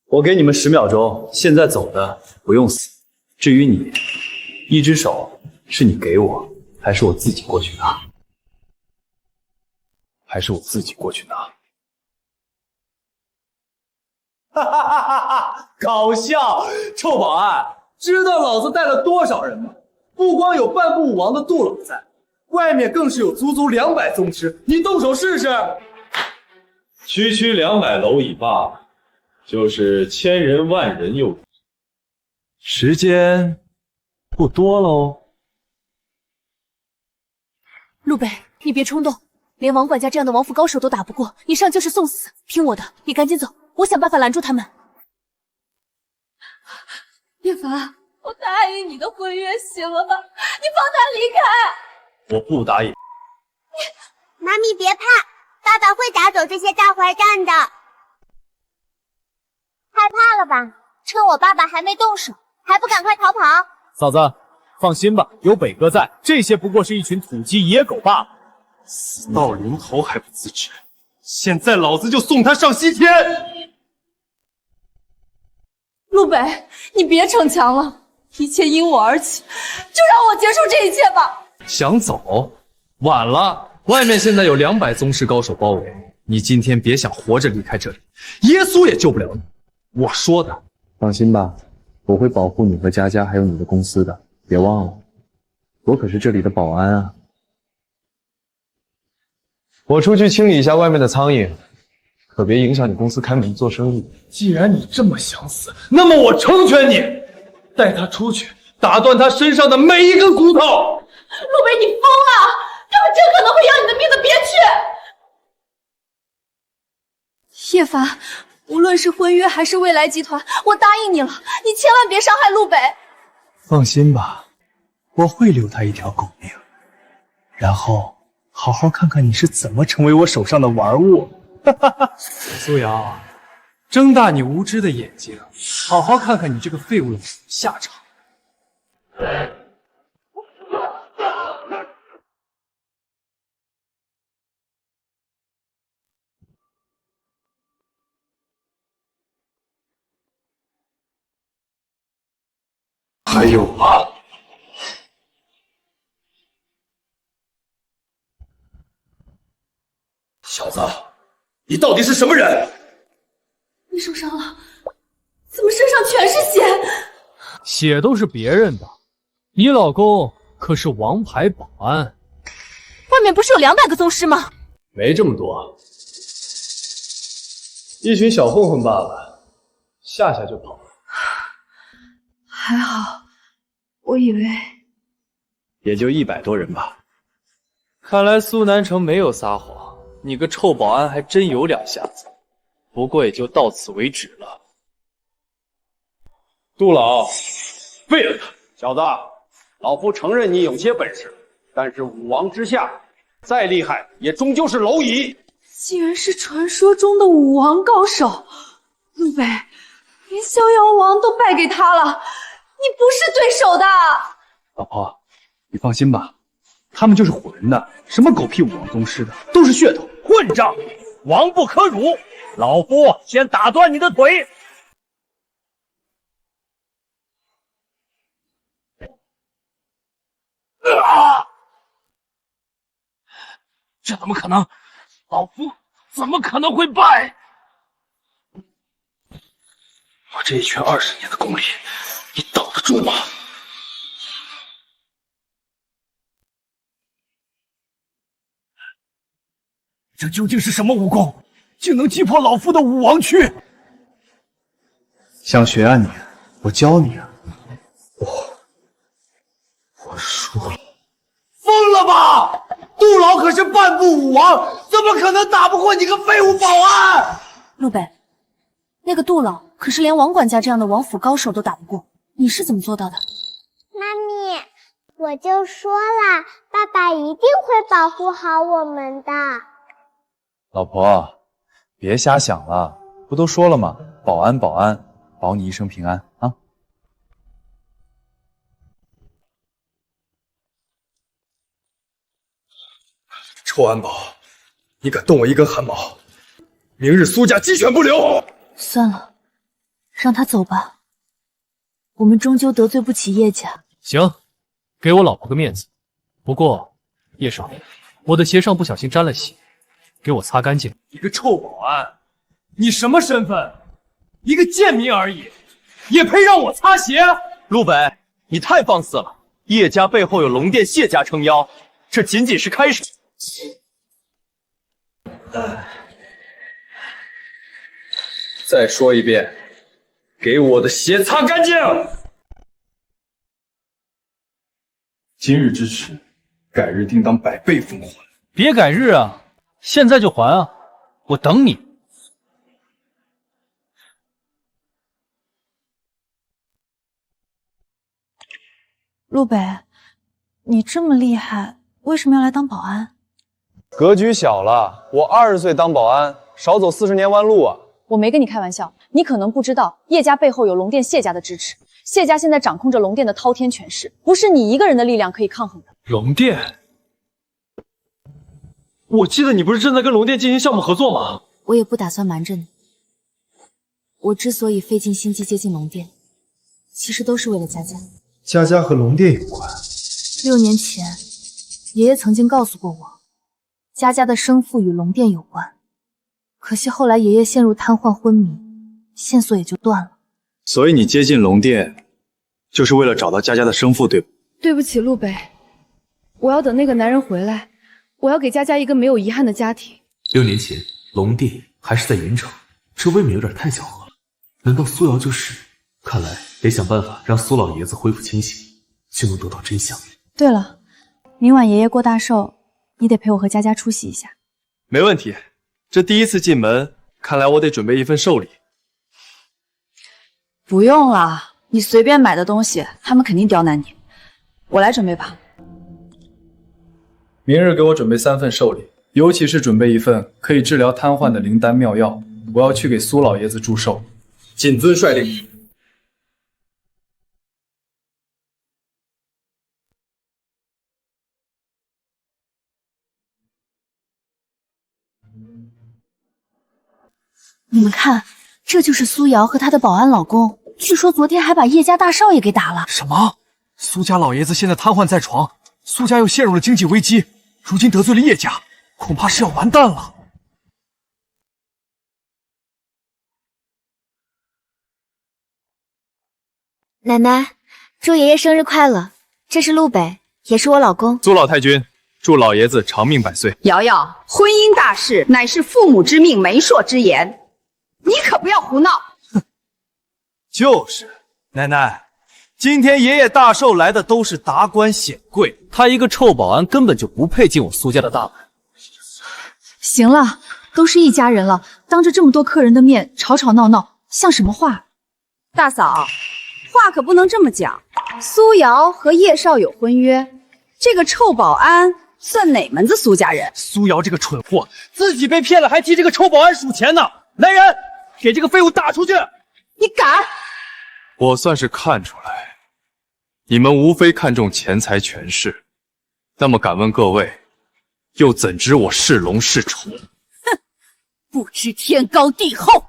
我给你们10秒钟，现在走的不用死。至于你，一只手是你给我，还是我自己过去拿？还是我自己过去拿？哈哈哈哈哈！搞笑！臭保安，知道老子带了多少人吗？不光有半步武王的杜老在，外面更是有足足200宗师，你动手试试。区区200蝼蚁罢，就是千人万人又时间不多喽。陆北，你别冲动，连王管家这样的王府高手都打不过，你上就是送死。听我的，你赶紧走，我想办法拦住他们。叶凡，我答应你的婚约，行了吧？你放他离开。我不答应。妈咪别怕，爸爸会打走这些大坏蛋的。害怕了吧？趁我爸爸还没动手，还不赶快逃跑？嫂子，放心吧，有北哥在，这些不过是一群土鸡野狗罢了。死到临头还不自知，现在老子就送他上西天！陆北，你别逞强了，一切因我而起，就让我结束这一切吧。想走？晚了，外面现在有200宗师高手包围，你今天别想活着离开这里，耶稣也救不了你。我说的。放心吧，我会保护你和佳佳还有你的公司的，别忘了，我可是这里的保安啊。我出去清理一下外面的苍蝇，可别影响你公司开门做生意。既然你这么想死，那么我成全你，带他出去，打断他身上的每一根骨头。陆北，你疯了！他们真可能会要你的命的，别去！叶凡，无论是婚约还是未来集团，我答应你了，你千万别伤害陆北。放心吧，我会留他一条狗命，然后好好看看你是怎么成为我手上的玩物。苏瑶，睁大你无知的眼睛，好好看看你这个废物的下场。还有吗？小子，你到底是什么人？你受伤了，怎么身上全是血？血都是别人的，你老公可是王牌保安。外面不是有200个宗师吗？没这么多，一群小混混罢了，吓吓就跑了。还好，我以为也就100多人吧。看来苏南城没有撒谎，你个臭保安还真有2下子，不过也就到此为止了。杜老，废了他！小子，老夫承认你有些本事，但是武王之下，再厉害也终究是蝼蚁。竟然是传说中的武王高手，陆北，连逍遥王都败给他了，你不是对手的。老婆，你放心吧，他们就是唬人的，什么狗屁武王宗师的，都是噱头，混账，王不可辱！老夫先打断你的腿！这怎么可能？老夫怎么可能会败？我这一拳20年的功力，你挡得住吗？这究竟是什么武功，竟能击破老夫的武王躯？想学啊你？我教你啊！我输了。疯了吧！杜老可是半步武王，怎么可能打不过你个废物保安？陆北，那个杜老可是连王管家这样的王府高手都打不过，你是怎么做到的？妈咪，我就说了，爸爸一定会保护好我们的。老婆，别瞎想了，不都说了吗？保安，保安，保你一生平安啊！臭安保，你敢动我一根汗毛，明日苏家鸡犬不留！算了，让他走吧，我们终究得罪不起叶家。行，给我老婆个面子。不过，叶少，我的鞋上不小心沾了血，给我擦干净。一个臭保安，你什么身份？一个贱民而已，也配让我擦鞋？陆北，你太放肆了！叶家背后有龙殿谢家撑腰，这仅仅是开始。再说一遍，给我的鞋擦干净！今日之耻，改日定当100倍奉还。别改日啊，现在就还啊！我等你。陆北，你这么厉害，为什么要来当保安？格局小了，我20岁当保安，少走40年弯路啊！我没跟你开玩笑，你可能不知道，叶家背后有龙殿谢家的支持，谢家现在掌控着龙殿的滔天权势，不是你一个人的力量可以抗衡的。龙殿，我记得你不是正在跟龙殿进行项目合作吗？我也不打算瞒着你，我之所以费尽心机接近龙殿，其实都是为了佳佳。佳佳和龙殿有关？6年前，爷爷曾经告诉过我，佳佳的生父与龙殿有关。可惜后来爷爷陷入瘫痪昏迷，线索也就断了。所以你接近龙殿，就是为了找到佳佳的生父，对吧？对不起，陆北，我要等那个男人回来，我要给佳佳一个没有遗憾的家庭。 6年前，龙殿还是在盐城，这未免有点太巧合了。难道苏瑶就是？看来得想办法让苏老爷子恢复清醒，就能得到真相。对了，明晚爷爷过大寿，你得陪我和佳佳出席一下。没问题。这第一次进门，看来我得准备一份寿礼。不用了，你随便买的东西，他们肯定刁难你。我来准备吧。明日给我准备3份寿礼，尤其是准备一份可以治疗瘫痪的灵丹妙药，我要去给苏老爷子祝寿。谨遵率令。你们看，这就是苏瑶和她的保安老公，据说昨天还把叶家大少爷给打了。什么？苏家老爷子现在瘫痪在床，苏家又陷入了经济危机，如今得罪了叶家，恐怕是要完蛋了。奶奶，祝爷爷生日快乐！这是陆北，也是我老公。苏老太君，祝老爷子长命百岁。瑶瑶，婚姻大事乃是父母之命，媒妁之言，你可不要胡闹。就是，奶奶，今天爷爷大寿来的都是达官显贵，他一个臭保安根本就不配进我苏家的大门。行了，都是一家人了，当着这么多客人的面吵吵闹闹，像什么话？大嫂，话可不能这么讲。苏瑶和叶少有婚约，这个臭保安算哪门子苏家人？苏瑶这个蠢货，自己被骗了，还替这个臭保安数钱呢！来人，给这个废物打出去！你敢！我算是看出来，你们无非看重钱财权势，那么敢问各位，又怎知我是龙是虫？哼，不知天高地厚。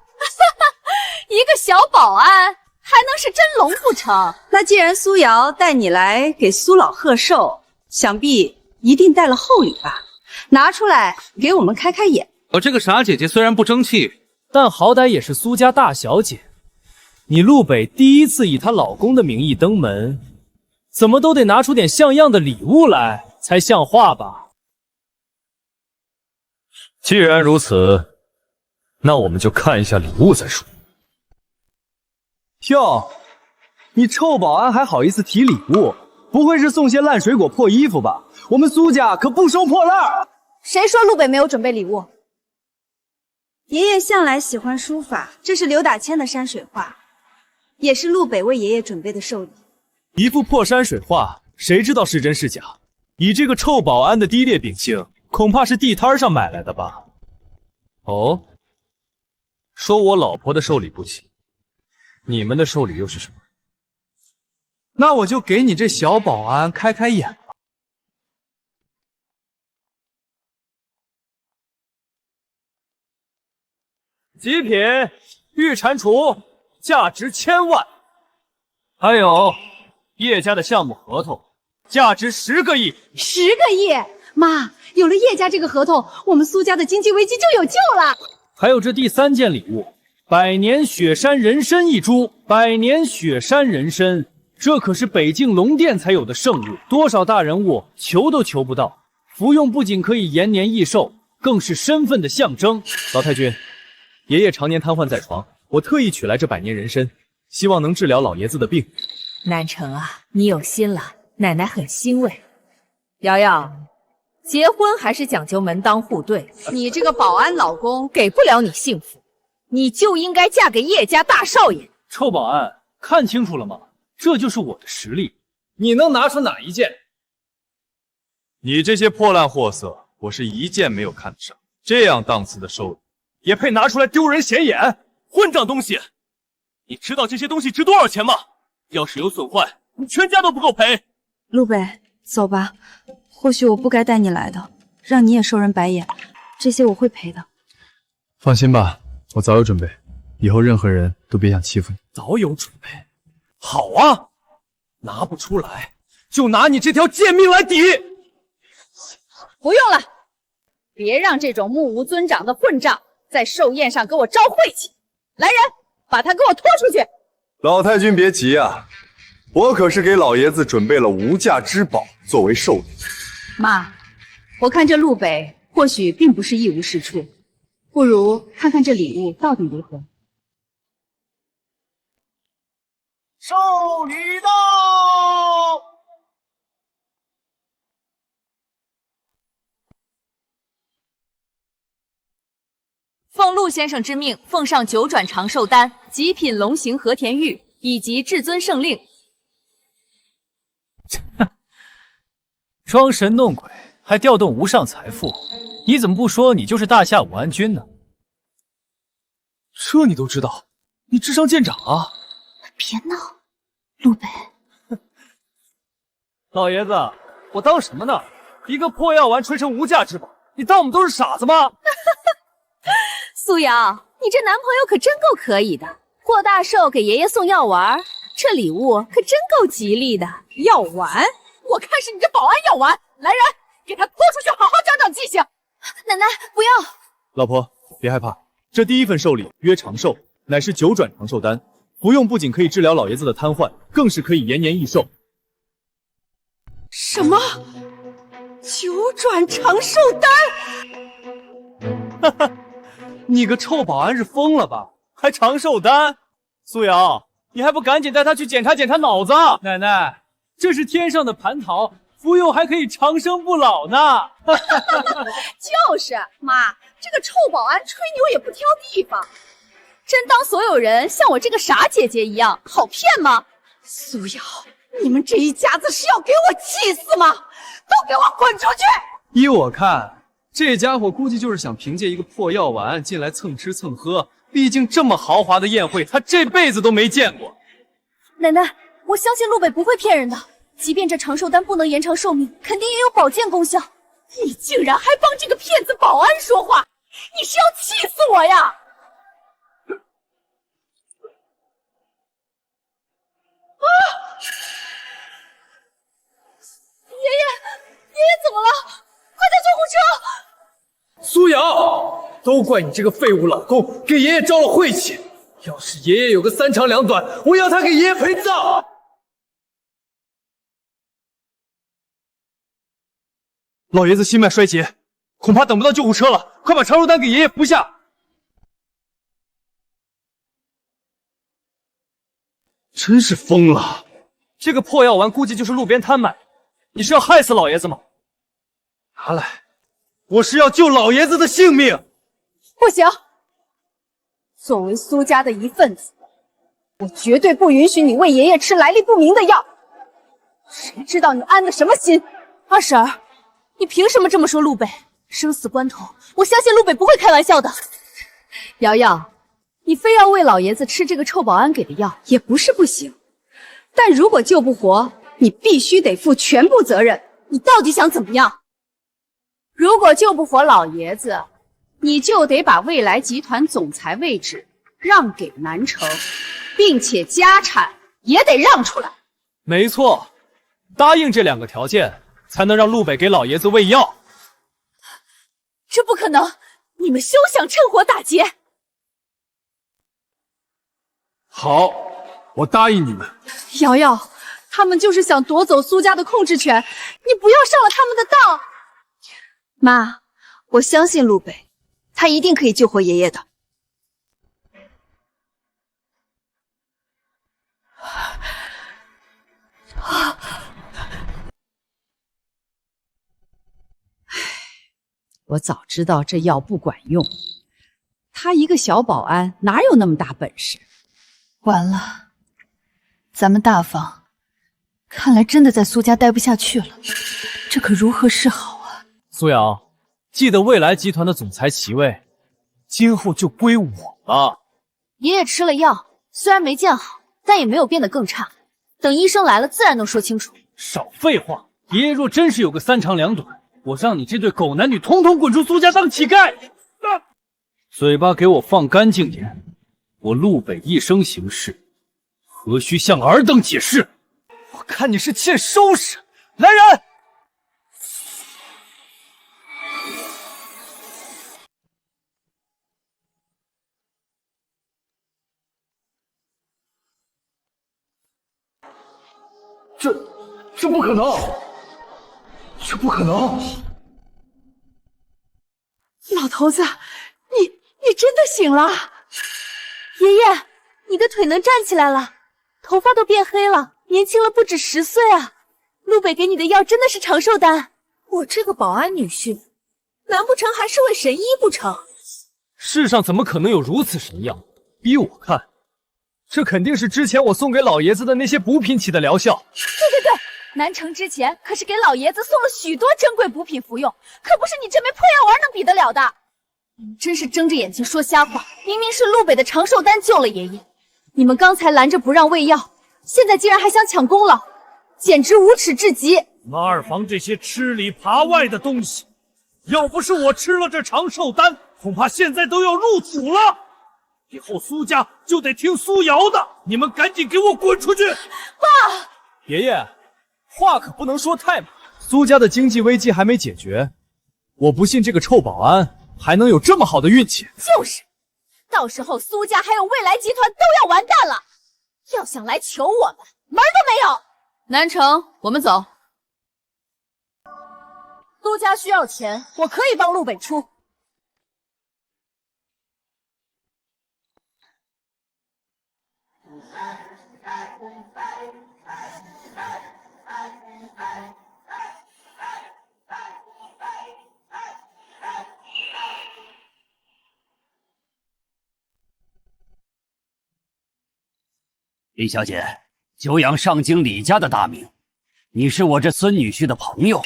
一个小保安还能是真龙不成？那既然苏瑶带你来给苏老贺寿，想必一定带了厚礼吧？拿出来给我们开开眼。我这个傻姐姐虽然不争气，但好歹也是苏家大小姐。你陆北第一次以她老公的名义登门，怎么都得拿出点像样的礼物来才像话吧？既然如此，那我们就看一下礼物再说。哟，你臭保安还好意思提礼物？不会是送些烂水果、破衣服吧？我们苏家可不收破烂。谁说陆北没有准备礼物？爷爷向来喜欢书法，这是刘大千的山水画，也是陆北为爷爷准备的寿礼。一幅破山水画，谁知道是真是假？以这个臭保安的低劣秉性，恐怕是地摊上买来的吧？哦，说我老婆的寿礼不齐，你们的寿礼又是什么？那我就给你这小保安开开眼吧。极品玉蟾蜍，价值1000万。还有叶家的项目合同，价值10个亿。10个亿！妈，有了叶家这个合同，我们苏家的经济危机就有救了。还有这第3件礼物，100年雪山人参1株。100年雪山人参，这可是北境龙殿才有的圣物，多少大人物求都求不到。服用不仅可以延年益寿，更是身份的象征。老太君，爷爷常年瘫痪在床，我特意取来这100年人参，希望能治疗老爷子的病。南城啊，你有心了，奶奶很欣慰。瑶瑶，结婚还是讲究门当户对，你这个保安老公给不了你幸福，你就应该嫁给叶家大少爷。臭保安，看清楚了吗？这就是我的实力，你能拿出哪一件？你这些破烂货色，我是一件没有看得上。这样档次的寿礼，也配拿出来丢人显眼？混账东西！你知道这些东西值多少钱吗？要是有损坏，你全家都不够赔。陆北，走吧。或许我不该带你来的，让你也受人白眼，这些我会赔的。放心吧，我早有准备，以后任何人都别想欺负你。早有准备，好啊，拿不出来就拿你这条贱命来抵。不用了，别让这种目无尊长的混账在寿宴上给我招晦气。来人，把他给我拖出去。老太君别急啊，我可是给老爷子准备了无价之宝作为寿礼。妈，我看这陆北或许并不是一无是处，不如看看这礼物到底如何。寿礼到！奉陆先生之命，奉上9转长寿丹、极品龙形和田玉以及至尊圣令。装神弄鬼，还调动无上财富，你怎么不说你就是大夏武安君呢？这你都知道，你智商见长啊！别闹，陆北。老爷子，我当什么呢？一个破药丸吹成无价之宝，你当我们都是傻子吗？苏瑶，你这男朋友可真够可以的，过大寿给爷爷送药丸，这礼物可真够吉利的。药丸？我看是你这保安药丸！来人，给他拖出去，好好长长记性。奶奶，不要！老婆，别害怕，这第1份寿礼约长寿，乃是9转长寿丹，服用不仅可以治疗老爷子的瘫痪，更是可以延年益寿。什么？九转长寿丹？哈哈，你个臭保安是疯了吧？还长寿丹？苏瑶，你还不赶紧带他去检查检查脑子！奶奶，这是天上的蟠桃，服用还可以长生不老呢。就是妈，这个臭保安吹牛也不挑地方，真当所有人像我这个傻姐姐一样好骗吗？苏瑶，你们这一家子是要给我气死吗？都给我滚出去！依我看，这家伙估计就是想凭借一个破药丸进来蹭吃蹭喝，毕竟这么豪华的宴会，他这辈子都没见过。奶奶，我相信陆北不会骗人的，即便这长寿丹不能延长寿命，肯定也有保健功效。你竟然还帮这个骗子保安说话，你是要气死我呀！啊！爷爷怎么了？快叫救护车！苏瑶，都怪你这个废物老公给爷爷招了晦气。要是爷爷有个三长两短，我要他给爷爷陪葬。老爷子心脉衰竭，恐怕等不到救护车了，快把长寿丹给爷爷服下。真是疯了！这个破药丸估计就是路边摊买的，你是要害死老爷子吗？拿来，我是要救老爷子的性命！不行，作为苏家的一份子，我绝对不允许你喂爷爷吃来历不明的药。谁知道你安的什么心？二婶儿，你凭什么这么说陆北？生死关头，我相信陆北不会开玩笑的。瑶瑶，你非要喂老爷子吃这个臭保安给的药，也不是不行。但如果救不活，你必须得负全部责任。你到底想怎么样？如果救不活老爷子，你就得把未来集团总裁位置让给南城，并且家产也得让出来。没错，答应这2个条件，才能让陆北给老爷子喂药。这不可能！你们休想趁火打劫！好，我答应你们。瑶瑶，他们就是想夺走苏家的控制权，你不要上了他们的当。妈，我相信陆北，他一定可以救活爷爷的。我早知道这药不管用，他一个小保安哪有那么大本事？完了，咱们大房看来真的在苏家待不下去了，这可如何是好啊？苏瑶，记得未来集团的总裁席位，今后就归我了。爷爷吃了药，虽然没见好，但也没有变得更差。等医生来了，自然能说清楚。少废话！爷爷若真是有个3长2短，我让你这对狗男女统统滚出苏家当乞丐！嘴巴给我放干净点！我陆北一生行事，何须向尔等解释？我看你是欠收拾！来人！这不可能！这不可能！老头子，你真的醒了！爷爷，你的腿能站起来了，头发都变黑了，年轻了不止10岁啊！陆北给你的药真的是长寿丹，我这个保安女婿，难不成还是位神医不成？世上怎么可能有如此神药？依我看，这肯定是之前我送给老爷子的那些补品起的疗效。对，南城之前可是给老爷子送了许多珍贵补品服用，可不是你这枚破药丸能比得了的。你们真是睁着眼睛说瞎话！明明是陆北的长寿丹救了爷爷，你们刚才拦着不让喂药，现在竟然还想抢功劳，简直无耻至极！你们二房这些吃里扒外的东西，要不是我吃了这长寿丹，恐怕现在都要入土了。以后苏家就得听苏瑶的，你们赶紧给我滚出去！爸，爷爷，话可不能说太满。苏家的经济危机还没解决，我不信这个臭保安还能有这么好的运气。就是，到时候苏家还有未来集团都要完蛋了。要想来求我们，门儿都没有。南城，我们走。苏家需要钱，我可以帮陆北出。李小姐，久仰上京李家的大名，你是我这孙女婿的朋友。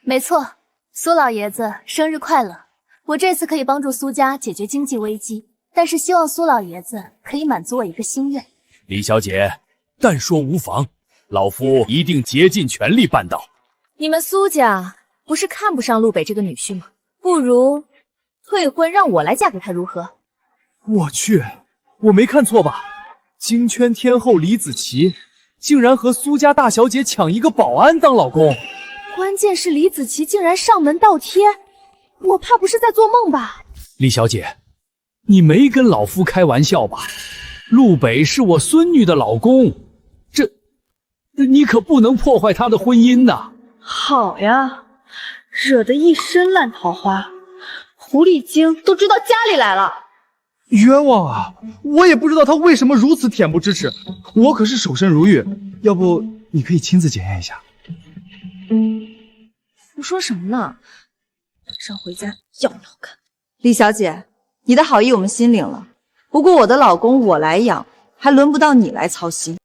没错，苏老爷子生日快乐！我这次可以帮助苏家解决经济危机，但是希望苏老爷子可以满足我一个心愿。李小姐，但说无妨，老夫一定竭尽全力办到。你们苏家不是看不上陆北这个女婿吗？不如退婚，让我来嫁给他如何？我去，我没看错吧？京圈天后李子琪竟然和苏家大小姐抢一个保安当老公，关键是李子琪竟然上门倒贴，我怕不是在做梦吧？李小姐，你没跟老夫开玩笑吧？陆北是我孙女的老公，你可不能破坏他的婚姻呐！好呀，惹得一身烂桃花，狐狸精都追到家里来了。冤枉啊！我也不知道他为什么如此恬不知耻，我可是守身如玉，要不你可以亲自检验一下。胡说什么呢？晚上回家要不要看？李小姐，你的好意我们心领了，不过我的老公我来养，还轮不到你来操心。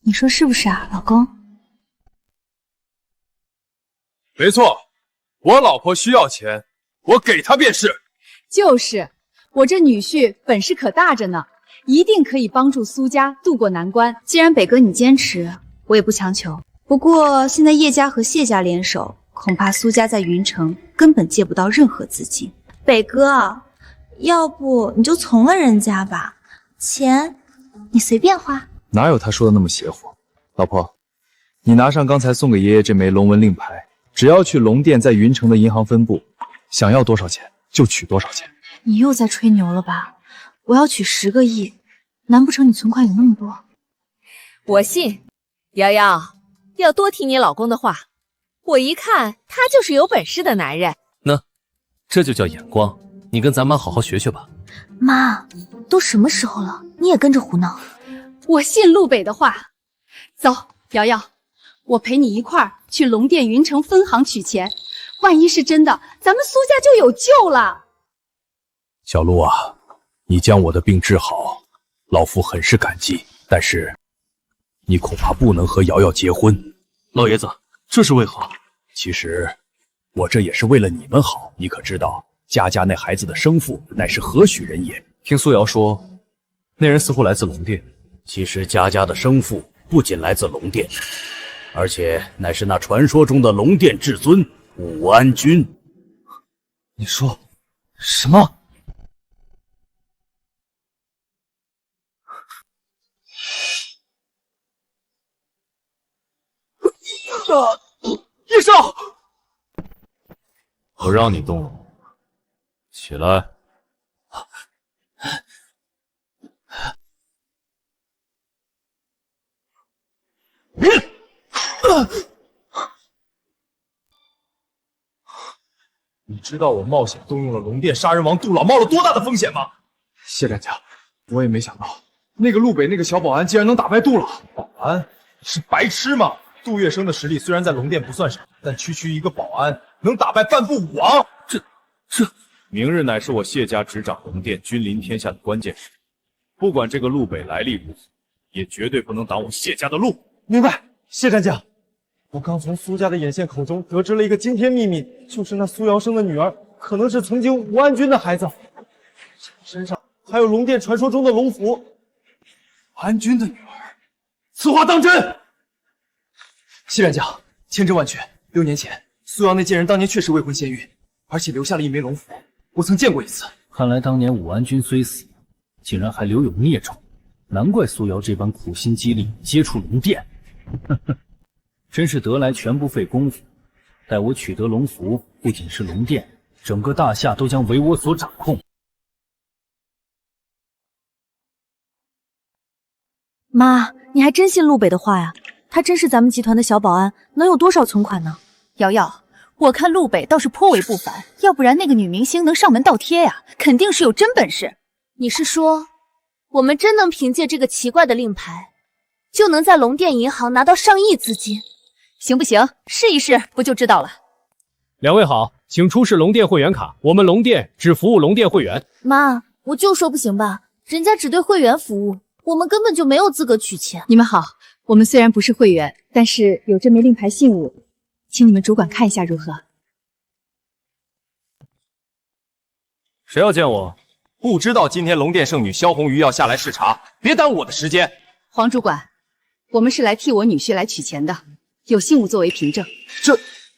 你说是不是啊，老公？没错，我老婆需要钱，我给她便是。就是，我这女婿本事可大着呢，一定可以帮助苏家渡过难关。既然北哥你坚持，我也不强求。不过现在叶家和谢家联手，恐怕苏家在云城根本借不到任何资金。北哥，要不你就从了人家吧，钱你随便花。哪有他说的那么邪乎？老婆，你拿上刚才送给爷爷这枚龙纹令牌，只要去龙殿在云城的银行分部，想要多少钱就取多少钱。你又在吹牛了吧？我要取10个亿，难不成你存款有那么多？我信，瑶瑶，要多听你老公的话。我一看他就是有本事的男人。那，这就叫眼光。你跟咱妈好好学学吧。妈，都什么时候了，你也跟着胡闹？我信陆北的话。走，瑶瑶，我陪你一块儿去龙殿云城分行取钱。万一是真的，咱们苏家就有救了。小陆啊，你将我的病治好，老夫很是感激。但是，你恐怕不能和瑶瑶结婚。老爷子，这是为何？其实，我这也是为了你们好。你可知道，家那孩子的生父乃是何许人也？听苏瑶说，那人似乎来自龙殿。其实家的生父不仅来自龙殿，而且乃是那传说中的龙殿至尊武安君。你说什么？叶少，我让你动了，起来。你知道我冒险动用了龙殿杀人王杜老冒了多大的风险吗？谢战将，我也没想到那个陆北那个小保安竟然能打败杜老。保安？你是白痴吗？杜月笙的实力虽然在龙殿不算少，但区区一个保安能打败半部武王，这明日乃是我谢家执掌龙殿、君临天下的关键时刻，不管这个陆北来历如何，也绝对不能挡我谢家的路。明白，谢战将。我刚从苏家的眼线口中得知了一个惊天秘密，就是那苏瑶生的女儿可能是曾经吴安君的孩子，身上还有龙殿传说中的龙符。安君的女儿，此话当真？谢战将，千真万确。6年前，苏瑶那贱人当年确实未婚先孕，而且留下了一枚龙符，我曾见过一次。看来当年武安君虽死，竟然还留有孽种，难怪苏瑶这般苦心积虑接触龙殿。真是得来全不费功夫。待我取得龙符，不仅是龙殿，整个大夏都将为我所掌控。妈，你还真信陆北的话呀？他真是咱们集团的小保安，能有多少存款呢？瑶瑶，我看陆北倒是颇为不凡，要不然那个女明星能上门倒贴呀，肯定是有真本事。你是说，我们真能凭借这个奇怪的令牌，就能在龙电银行拿到上亿资金？行不行？试一试不就知道了。两位好，请出示龙电会员卡，我们龙电只服务龙电会员。妈，我就说不行吧，人家只对会员服务，我们根本就没有资格取钱。你们好，我们虽然不是会员，但是有这枚令牌信物，请你们主管看一下如何？谁要见我？不知道今天龙殿圣女萧红瑜要下来视察，别耽误我的时间。黄主管，我们是来替我女婿来取钱的，有信物作为凭证。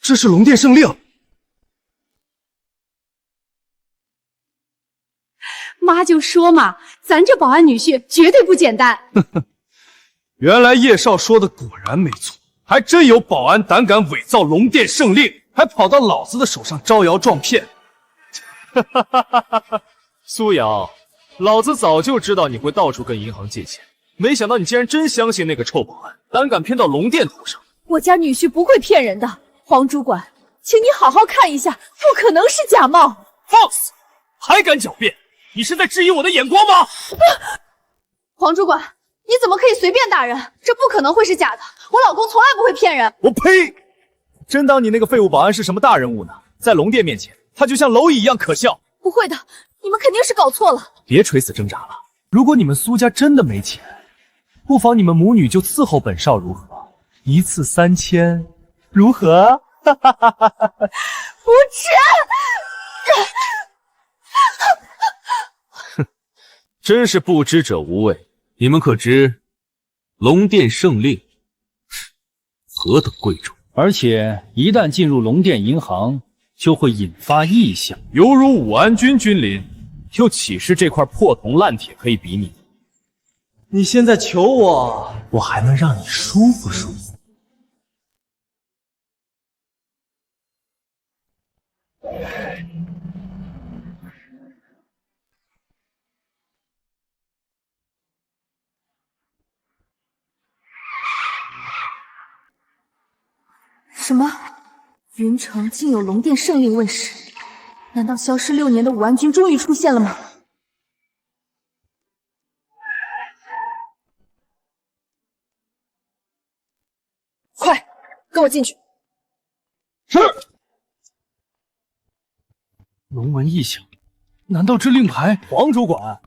这是龙殿圣令。妈就说嘛，咱这保安女婿绝对不简单。原来叶少说的果然没错，还真有保安胆敢伪造龙殿圣令，还跑到老子的手上招摇撞骗。苏瑶，老子早就知道你会到处跟银行借钱，没想到你竟然真相信那个臭保安，胆敢骗到龙殿头上。我家女婿不会骗人的，黄主管，请你好好看一下，不可能是假冒。放肆！还敢狡辩？你是在质疑我的眼光吗？黄主管，你怎么可以随便打人？这不可能会是假的，我老公从来不会骗人。我呸！真当你那个废物保安是什么大人物呢？在龙殿面前，他就像蝼蚁一样可笑。不会的，你们肯定是搞错了。别垂死挣扎了，如果你们苏家真的没钱，不妨你们母女就伺候本少如何？一次3000，如何？不值！真是不知者无畏。你们可知龙殿圣令何等贵重？而且一旦进入龙殿银行，就会引发异象，犹如武安君君临，又岂是这块破铜烂铁可以比拟？你现在求我，我还能让你舒服舒服。什么？云城竟有龙殿圣令问世？难道消失6年的武安君终于出现了吗？快，跟我进去。是。龙纹异象，难道这令牌？黄主管，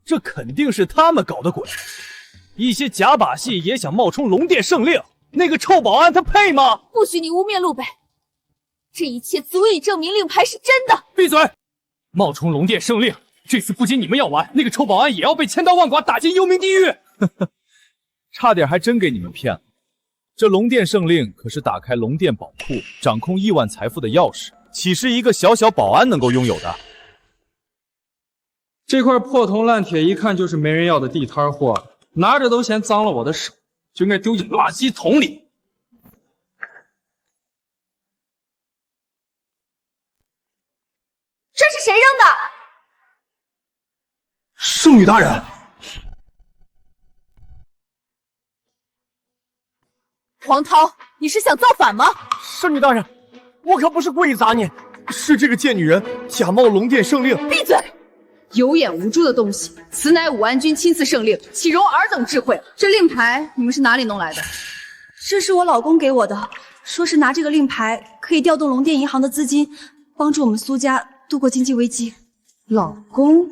这肯定是他们搞的鬼！一些假把戏也想冒充龙殿圣令，那个臭保安他配吗？不许你污蔑陆北，这一切足以证明令牌是真的。闭嘴！冒充龙殿圣令，这次不仅你们要完，那个臭保安也要被千刀万剐，打进幽冥地狱。差点还真给你们骗了。这龙殿圣令可是打开龙殿宝库、掌控亿万财富的钥匙，岂是一个小小保安能够拥有的？这块破铜烂铁一看就是没人要的地摊货，拿着都嫌脏了我的手，就应该丢进垃圾桶里。这是谁扔的？圣女大人。黄涛，你是想造反吗？圣女大人，我可不是故意砸你，是这个贱女人假冒龙殿圣令。闭嘴！有眼无珠的东西，此乃武安君亲赐圣令，岂容尔等智慧？这令牌你们是哪里弄来的？这是我老公给我的，说是拿这个令牌可以调动龙殿银行的资金，帮助我们苏家度过经济危机。老公？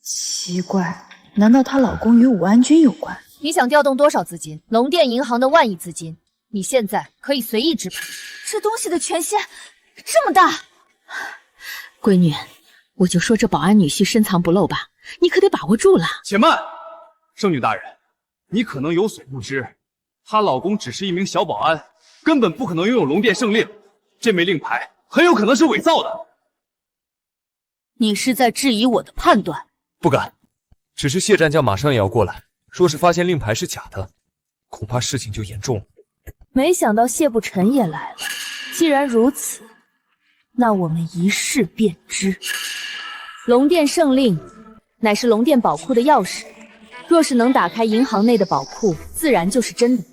奇怪，难道她老公与武安君有关？你想调动多少资金？龙殿银行的10000亿资金，你现在可以随意支配。这东西的权限这么大，闺女，我就说这保安女婿深藏不露吧，你可得把握住了。且慢，圣女大人，你可能有所不知，她老公只是一名小保安，根本不可能拥有龙殿圣令，这枚令牌很有可能是伪造的。你是在质疑我的判断？不敢，只是谢战将马上也要过来，说是发现令牌是假的，恐怕事情就严重了。没想到谢不沉也来了。既然如此，那我们一试便知。龙殿圣令乃是龙殿宝库的钥匙，若是能打开银行内的宝库，自然就是真的。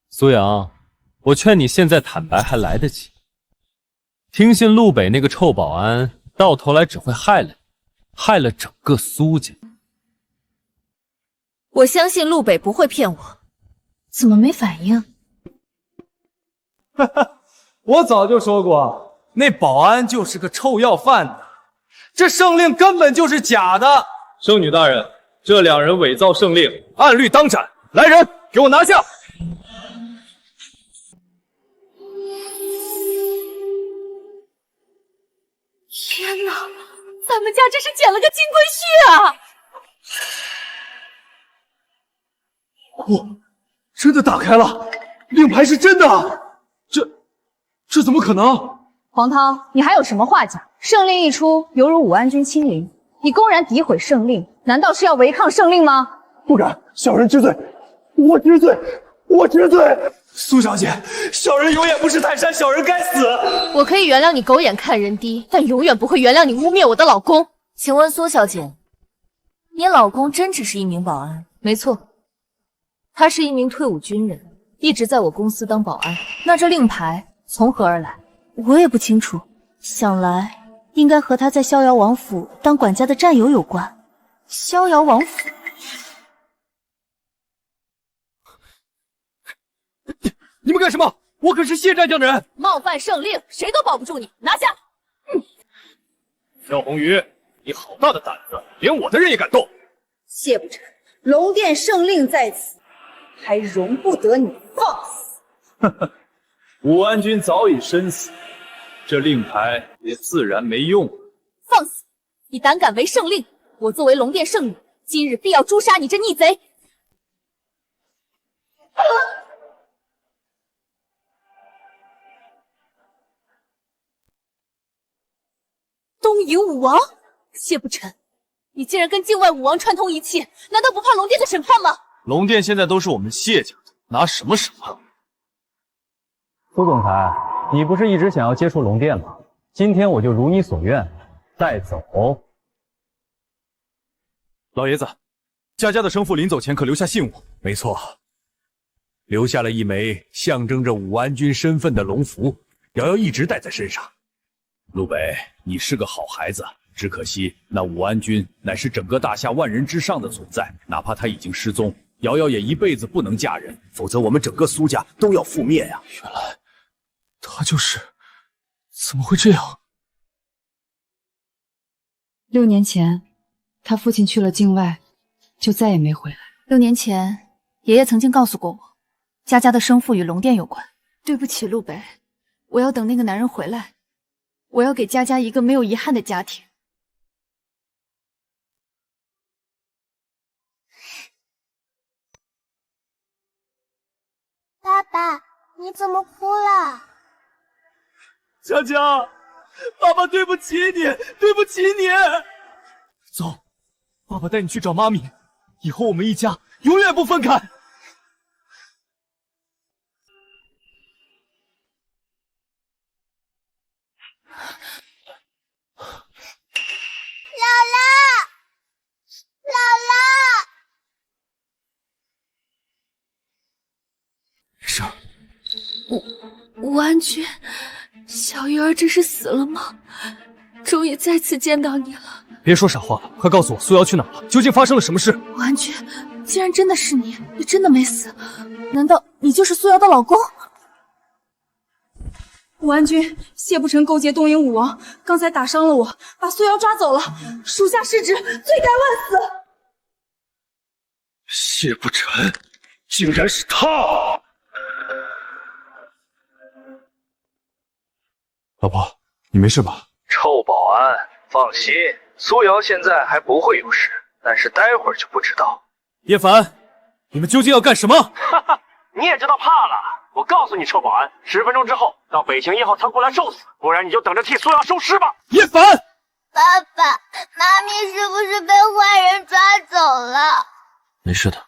苏阳，我劝你现在坦白还来得及。听信陆北那个臭保安，到头来只会害了你，害了整个苏家。我相信陆北不会骗我，怎么没反应？我早就说过，那保安就是个臭要饭的，这圣令根本就是假的。圣女大人，这2人伪造圣令，按律当斩。来人，给我拿下！天哪，咱们家这是捡了个金龟婿啊！真的打开了，令牌是真的，这怎么可能？黄涛，你还有什么话讲？圣令一出，犹如武安君亲临，你公然诋毁圣令，难道是要违抗圣令吗？不敢，小人知罪，我知罪，我知罪。苏小姐，小人永远不识泰山，小人该死。我可以原谅你狗眼看人低，但永远不会原谅你污蔑我的老公。请问苏小姐，你老公真只是一名保安？没错，他是一名退伍军人，一直在我公司当保安。那这令牌从何而来？我也不清楚，想来应该和他在逍遥王府当管家的战友有关。逍遥王府。你们干什么？我可是谢战将的人！冒犯圣令，谁都保不住你，拿下！萧红瑜，你好大的胆子，连我的人也敢动！谢不成，龙殿圣令在此，还容不得你放肆！呵呵，武安君早已身死，这令牌也自然没用了。放肆！你胆敢违圣令，我作为龙殿圣女，今日必要诛杀你这逆贼！东瀛武王，谢不成，你竟然跟境外武王串通一气，难道不怕龙殿的审判吗？龙殿现在都是我们谢家的，拿什么审判？苏总裁，你不是一直想要接触龙殿吗？今天我就如你所愿，带走。老爷子，佳佳的生父临走前可留下信物？没错，留下了一枚象征着武安君身份的龙符，瑶瑶一直带在身上。陆北，你是个好孩子，只可惜那武安君乃是整个大夏万人之上的存在，哪怕他已经失踪，瑶瑶也一辈子不能嫁人，否则我们整个苏家都要覆灭呀！原来他就是，怎么会这样？6年前，他父亲去了境外，就再也没回来。6年前，爷爷曾经告诉过我，佳佳的生父与龙殿有关。对不起，陆北，我要等那个男人回来。我要给佳佳一个没有遗憾的家庭。爸爸，你怎么哭了？佳佳，爸爸对不起你，对不起你。走，爸爸带你去找妈咪，以后我们一家永远不分开。武安君，小鱼儿这是死了吗？终于再次见到你了。别说傻话了，快告诉我苏瑶去哪了？究竟发生了什么事？武安君，既然真的是你，你真的没死，难道你就是苏瑶的老公？武安君，谢不成勾结东瀛武王，刚才打伤了我，把苏瑶抓走了，属下失职，罪该万死。谢不成，竟然是他！老婆，你没事吧？臭保安，放心，苏瑶现在还不会有事，但是待会儿就不知道。叶凡，你们究竟要干什么？哈哈，你也知道怕了？我告诉你，臭保安，10分钟之后到北行1号仓库来受死，不然你就等着替苏瑶收尸吧。叶凡，爸爸妈咪是不是被坏人抓走了？没事的，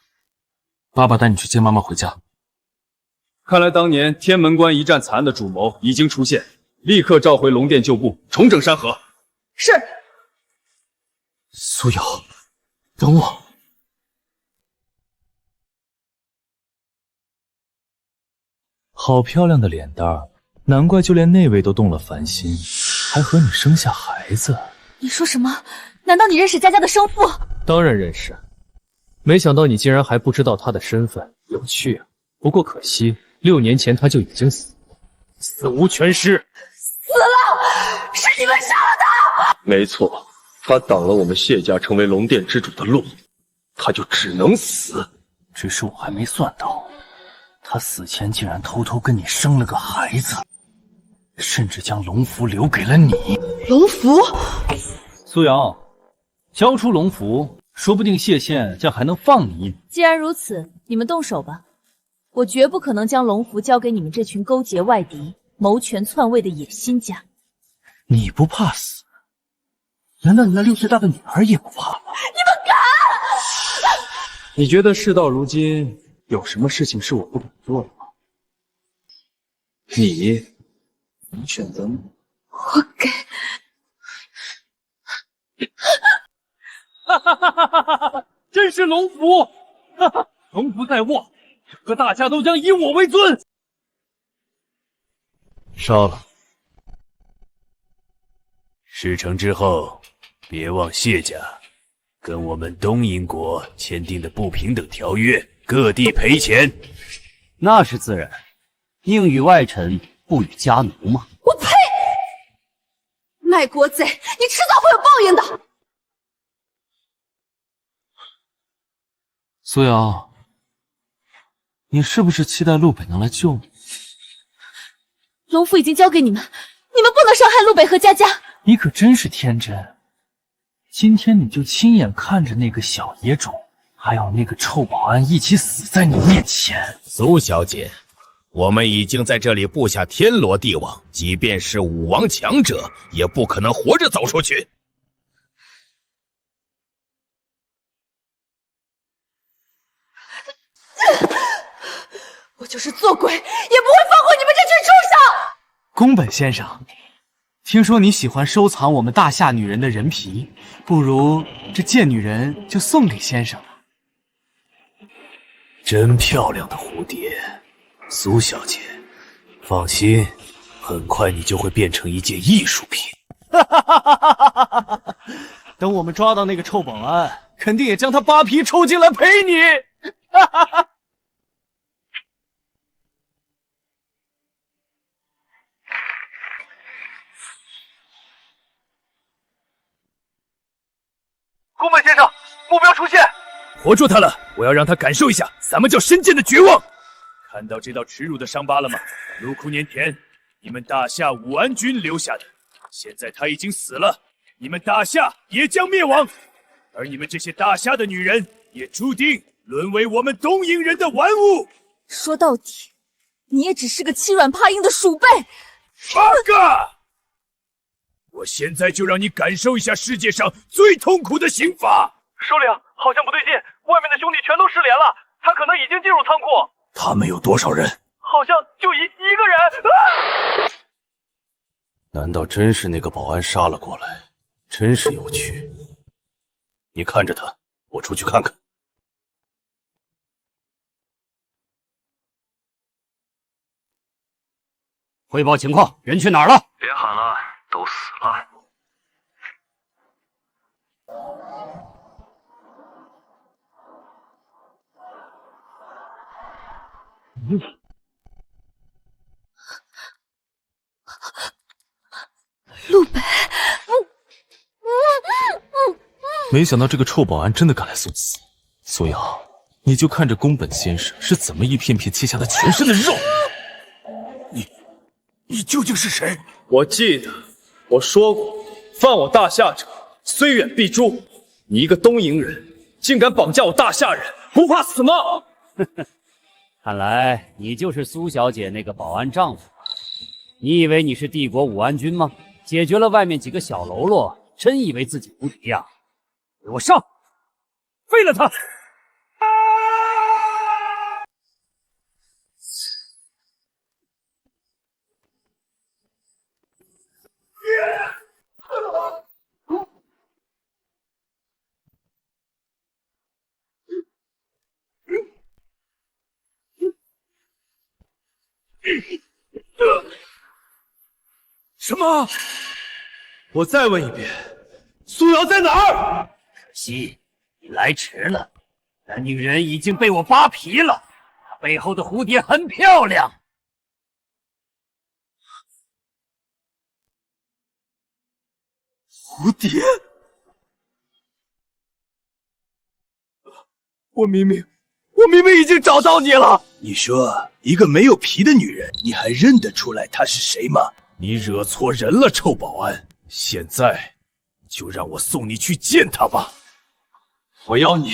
爸爸带你去接妈妈回家。看来当年天门关一战惨案的主谋已经出现，立刻召回龙殿旧部，重整山河。是。苏瑶，等我。好漂亮的脸蛋儿，难怪就连那位都动了凡心，还和你生下孩子。你说什么？难道你认识佳佳的生父？当然认识，没想到你竟然还不知道他的身份，有趣啊！不过可惜，6年前他就已经死了，死无全尸。死了，是你们杀了他！没错，他挡了我们谢家成为龙殿之主的路，他就只能死。只是我还没算到，他死前竟然偷偷跟你生了个孩子，甚至将龙符留给了你。龙符？苏瑶，交出龙符，说不定谢县将还能放你一马。既然如此，你们动手吧。我绝不可能将龙符交给你们这群勾结外敌、谋权篡位的野心家。你不怕死？难道你那6岁大的女儿也不怕吗？你们敢！你觉得事到如今，有什么事情是我不敢做的吗？你选择呢？活该！哈哈哈哈哈哈！真是龙符！哈哈，龙符在握，整个大家都将以我为尊。杀了。事成之后，别忘谢家跟我们东瀛国签订的不平等条约，各地赔钱。那是自然，宁与外臣，不与家奴嘛。我呸！卖国贼，你迟早会有报应的。苏瑶，你是不是期待陆北能来救你？龙符已经交给你们，你们不能伤害陆北和佳佳。你可真是天真，今天你就亲眼看着那个小野种，还有那个臭保安一起死在你面前。苏小姐，我们已经在这里布下天罗地网，即便是武王强者，也不可能活着走出去。我就是做鬼，也不会放过你们这群畜生！宫本先生，听说你喜欢收藏我们大夏女人的人皮，不如这贱女人就送给先生了。真漂亮的蝴蝶，苏小姐，放心，很快你就会变成一件艺术品。哈哈哈哈哈哈！等我们抓到那个臭保安，肯定也将他扒皮抽筋来陪你。哈哈哈！宫本先生，目标出现！活捉他了！我要让他感受一下咱们叫身剑的绝望。看到这道耻辱的伤疤了吗？入库年田，你们大夏武安君留下的。现在他已经死了，你们大夏也将灭亡，而你们这些大夏的女人也注定沦为我们东瀛人的玩物。说到底，你也只是个欺软怕硬的鼠辈。八个！我现在就让你感受一下世界上最痛苦的刑罚。首领，好像不对劲，外面的兄弟全都失联了，他可能已经进入仓库。他们有多少人？好像就一个人。啊！难道真是那个保安杀了过来？真是有趣。你看着他，我出去看看。汇报情况，人去哪儿了？别喊了，都死了。陆北，没想到这个臭保安真的敢来送死。苏瑶，你就看着宫本先生是怎么一片片切下他全身的肉。你究竟是谁？我记得我说过，犯我大夏者，虽远必诛。你一个东瀛人，竟敢绑架我大夏人，不怕死吗？看来你就是苏小姐那个保安丈夫。你以为你是帝国武安君吗？解决了外面几个小喽啰，真以为自己无敌呀？给我上，废了他！什么？我再问一遍，苏瑶在哪儿？可惜你来迟了，那女人已经被我扒皮了，她背后的蝴蝶很漂亮。蝴蝶？我明明已经找到你了。你说一个没有皮的女人，你还认得出来她是谁吗？你惹错人了，臭保安！现在就让我送你去见她吧。我要你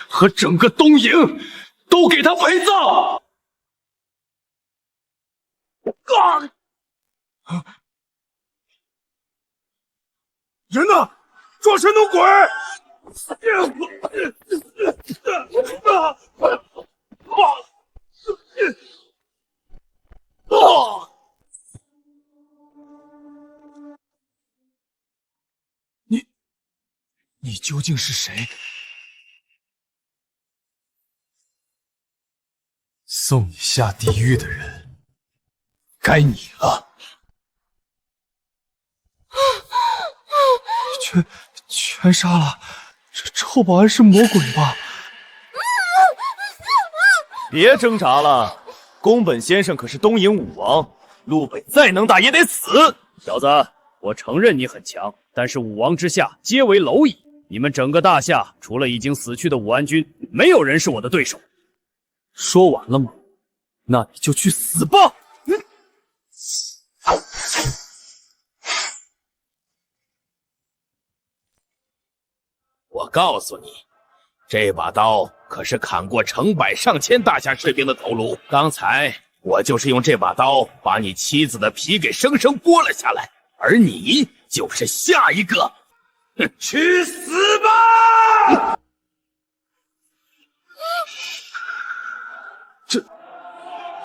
和整个东营都给她陪葬！人呢？撞神弄鬼！你究竟是谁？送你下地狱的人，该你了。全杀了！这臭保安是魔鬼吧？别挣扎了，宫本先生可是东瀛武王，陆北再能打也得死。小子，我承认你很强，但是武王之下皆为蝼蚁。你们整个大夏，除了已经死去的武安君，没有人是我的对手。说完了吗？那你就去死吧！我告诉你，这把刀可是砍过成百上千大夏士兵的头颅。刚才我就是用这把刀把你妻子的皮给生生剥了下来，而你就是下一个。哼，去死吧！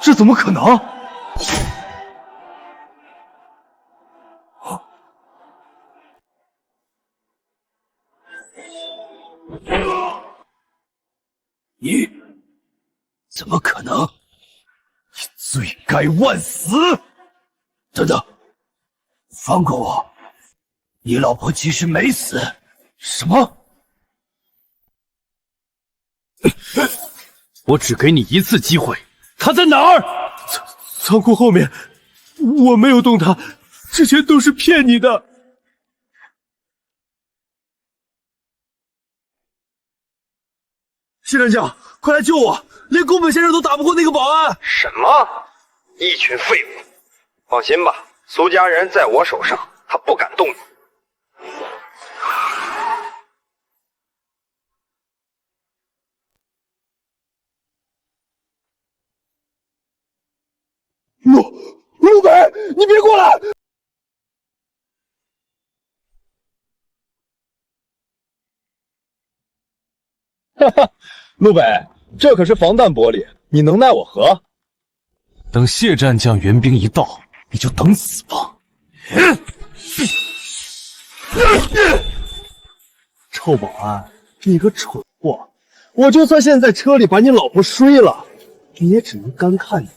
这怎么可能？你怎么可能？你罪该万死！等等，放过我！你老婆其实没死。什么？我只给你一次机会，她在哪儿？仓库后面，我没有动她，之前都是骗你的。谢战将，快来救我！连宫本先生都打不过那个保安。什么？一群废物！放心吧，苏家人在我手上，他不敢动你。陆北，你别过来！哈哈，陆北，这可是防弹玻璃，你能奈我何？等谢战将援兵一到，你就等死吧！臭保安，你个蠢货！我就算现在车里把你老婆睡了，你也只能干看你。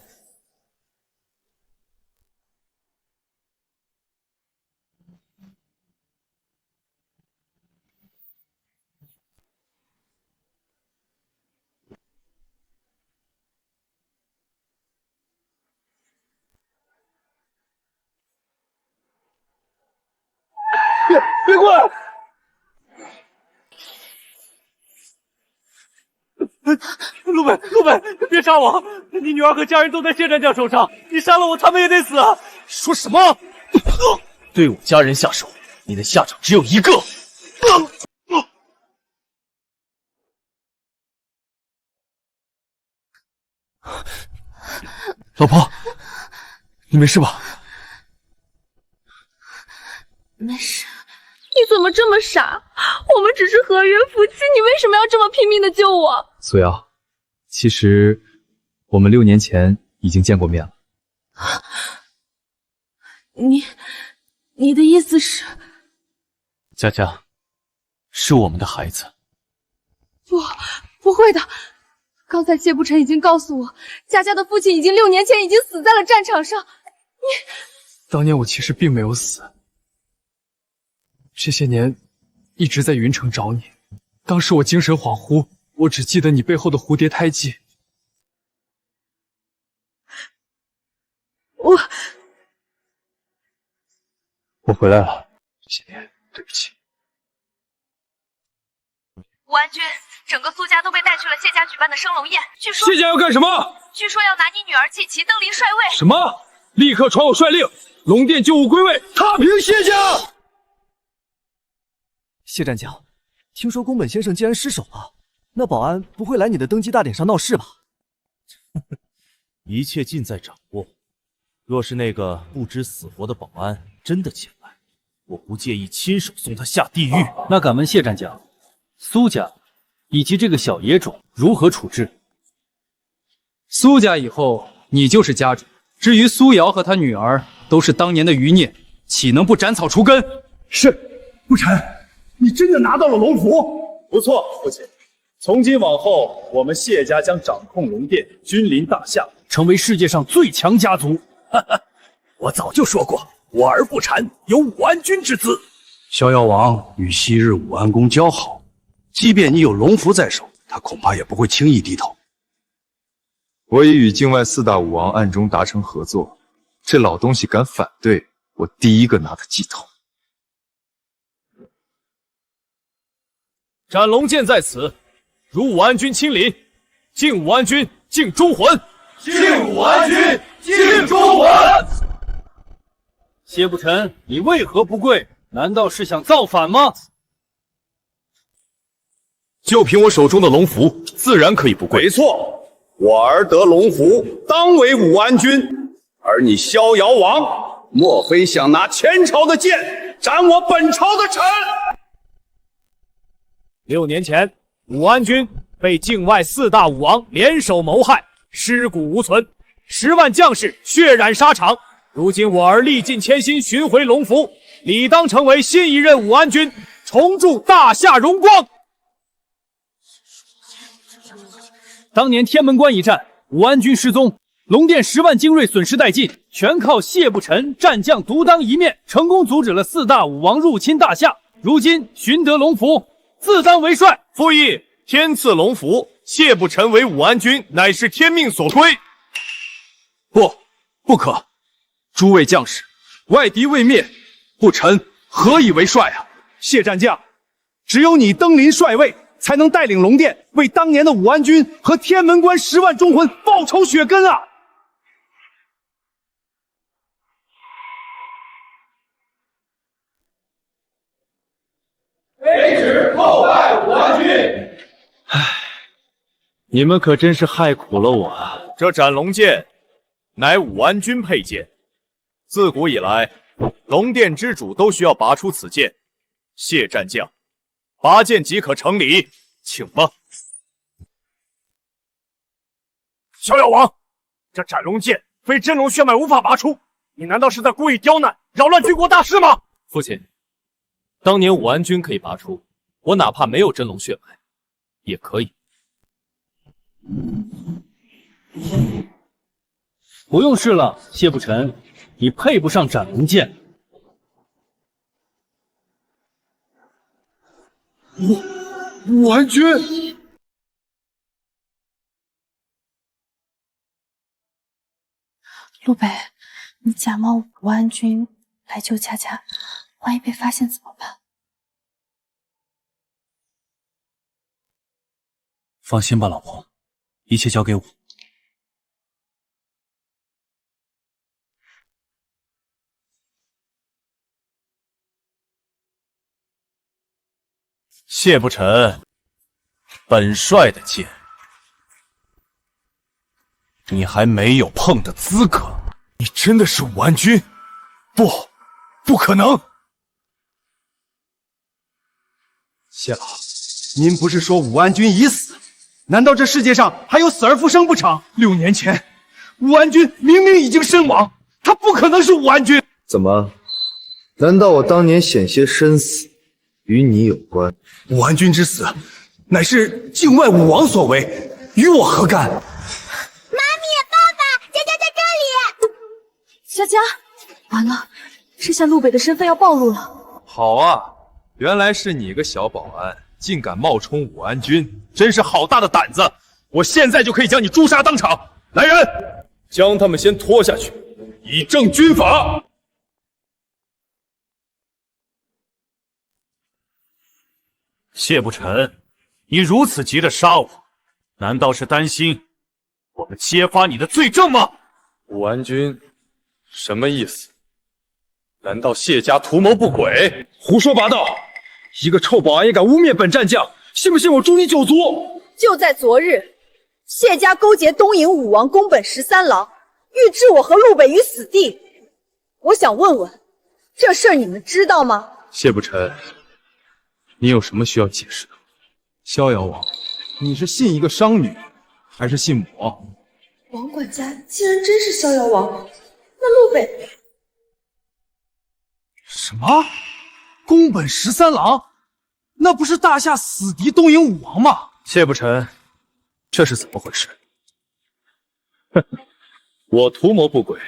别过来！陆北，别杀我！你女儿和家人都在谢战将手上，你杀了我，他们也得死。说什么？对我家人下手，你的下场只有一个。老婆，你没事吧？没事。你怎么这么傻？我们只是合约夫妻，你为什么要这么拼命的救我？苏瑶，其实我们6年前已经见过面了。你的意思是？佳佳，是我们的孩子。不会的。刚才谢不成已经告诉我，佳佳的父亲已经6年前已经死在了战场上。当年我其实并没有死，这些年一直在云城找你。当时我精神恍惚，我只记得你背后的蝴蝶胎记。我回来了，这些年对不起。武安君，整个苏家都被带去了谢家举办的升龙宴，据说谢家要干什么？据说要拿你女儿季琪登临帅位。什么？立刻传我帅令，龙殿旧物归位，踏平谢家！谢战将，听说宫本先生竟然失手了，那保安不会来你的登基大典上闹事吧？一切尽在掌握。若是那个不知死活的保安真的前来，我不介意亲手送他下地狱。那敢问谢战将，苏家以及这个小野种如何处置？苏家以后你就是家主，至于苏瑶和他女儿，都是当年的余孽，岂能不斩草除根？是，不臣，你真的拿到了龙符？不错，父亲。从今往后，我们谢家将掌控龙殿，君临大夏，成为世界上最强家族。我早就说过，我儿不产，有武安君之资。逍遥王与昔日武安公交好，即便你有龙符在手，他恐怕也不会轻易低头。我已与境外4大武王暗中达成合作，这老东西敢反对，我第一个拿他祭头。斩龙剑在此，如武安君亲临，敬武安君，敬忠魂。敬武安君，敬忠魂。谢不臣，你为何不跪？难道是想造反吗？就凭我手中的龙符，自然可以不跪。没错，我儿得龙符，当为武安君。而你逍遥王，莫非想拿前朝的剑斩我本朝的臣？6年前，武安君被境外4大武王联手谋害，尸骨无存，10万将士血染沙场。如今我儿历尽千辛寻回龙符，理当成为新一任武安君，重铸大夏荣光。当年天门关一战，武安君失踪，龙殿10万精锐损失殆尽，全靠谢不臣战将独当一面，成功阻止了4大武王入侵大夏。如今寻得龙符，自当为帅。复议，天赐龙符，谢不臣为武安君，乃是天命所归。不可！诸位将士，外敌未灭，不臣何以为帅啊？谢战将，只有你登临帅位，才能带领龙殿为当年的武安君和天门关10万忠魂报仇雪根啊！卑职叩拜武安君。你们可真是害苦了我啊！这斩龙剑乃武安君佩剑，自古以来，龙殿之主都需要拔出此剑。谢战将，拔剑即可成礼，请吧。逍遥王，这斩龙剑非真龙血脉无法拔出，你难道是在故意刁难，扰乱军国大事吗？父亲，当年武安君可以拔出，我哪怕没有真龙血脉，也可以。不用试了，谢不臣，你配不上斩龙剑。武安君，陆北，你假冒武安君来救佳佳，万一被发现怎么办？放心吧，老婆，一切交给我。谢不臣，本帅的剑。你还没有碰的资格。你真的是武安君？不可能！谢老，您不是说武安君已死？难道这世界上还有死而复生不成？6年前，武安君明明已经身亡，他不可能是武安君。怎么？难道我当年险些身死与你有关？武安君之死，乃是境外武王所为，与我何干？妈咪，爸爸，佳佳在这里。佳佳，完了，这下陆北的身份要暴露了。好啊，原来是你个小保安，竟敢冒充武安君，真是好大的胆子！我现在就可以将你诛杀当场。来人，将他们先拖下去，以正军法。谢不成，你如此急着杀我，难道是担心我们揭发你的罪证吗？武安君，什么意思？难道谢家图谋不轨？胡说八道！一个臭保安也敢污蔑本战将，信不信我诛你9族？就在昨日，谢家勾结东瀛武王宫本13郎，欲置我和陆北于死地。我想问问，这事儿你们知道吗？谢不成，你有什么需要解释的？逍遥王，你是信一个商女，还是信我？王管家既然真是逍遥王，那陆北……什么？宫本13郎？那不是大夏死敌东瀛武王吗？谢不成，这是怎么回事？哼，我图谋不轨，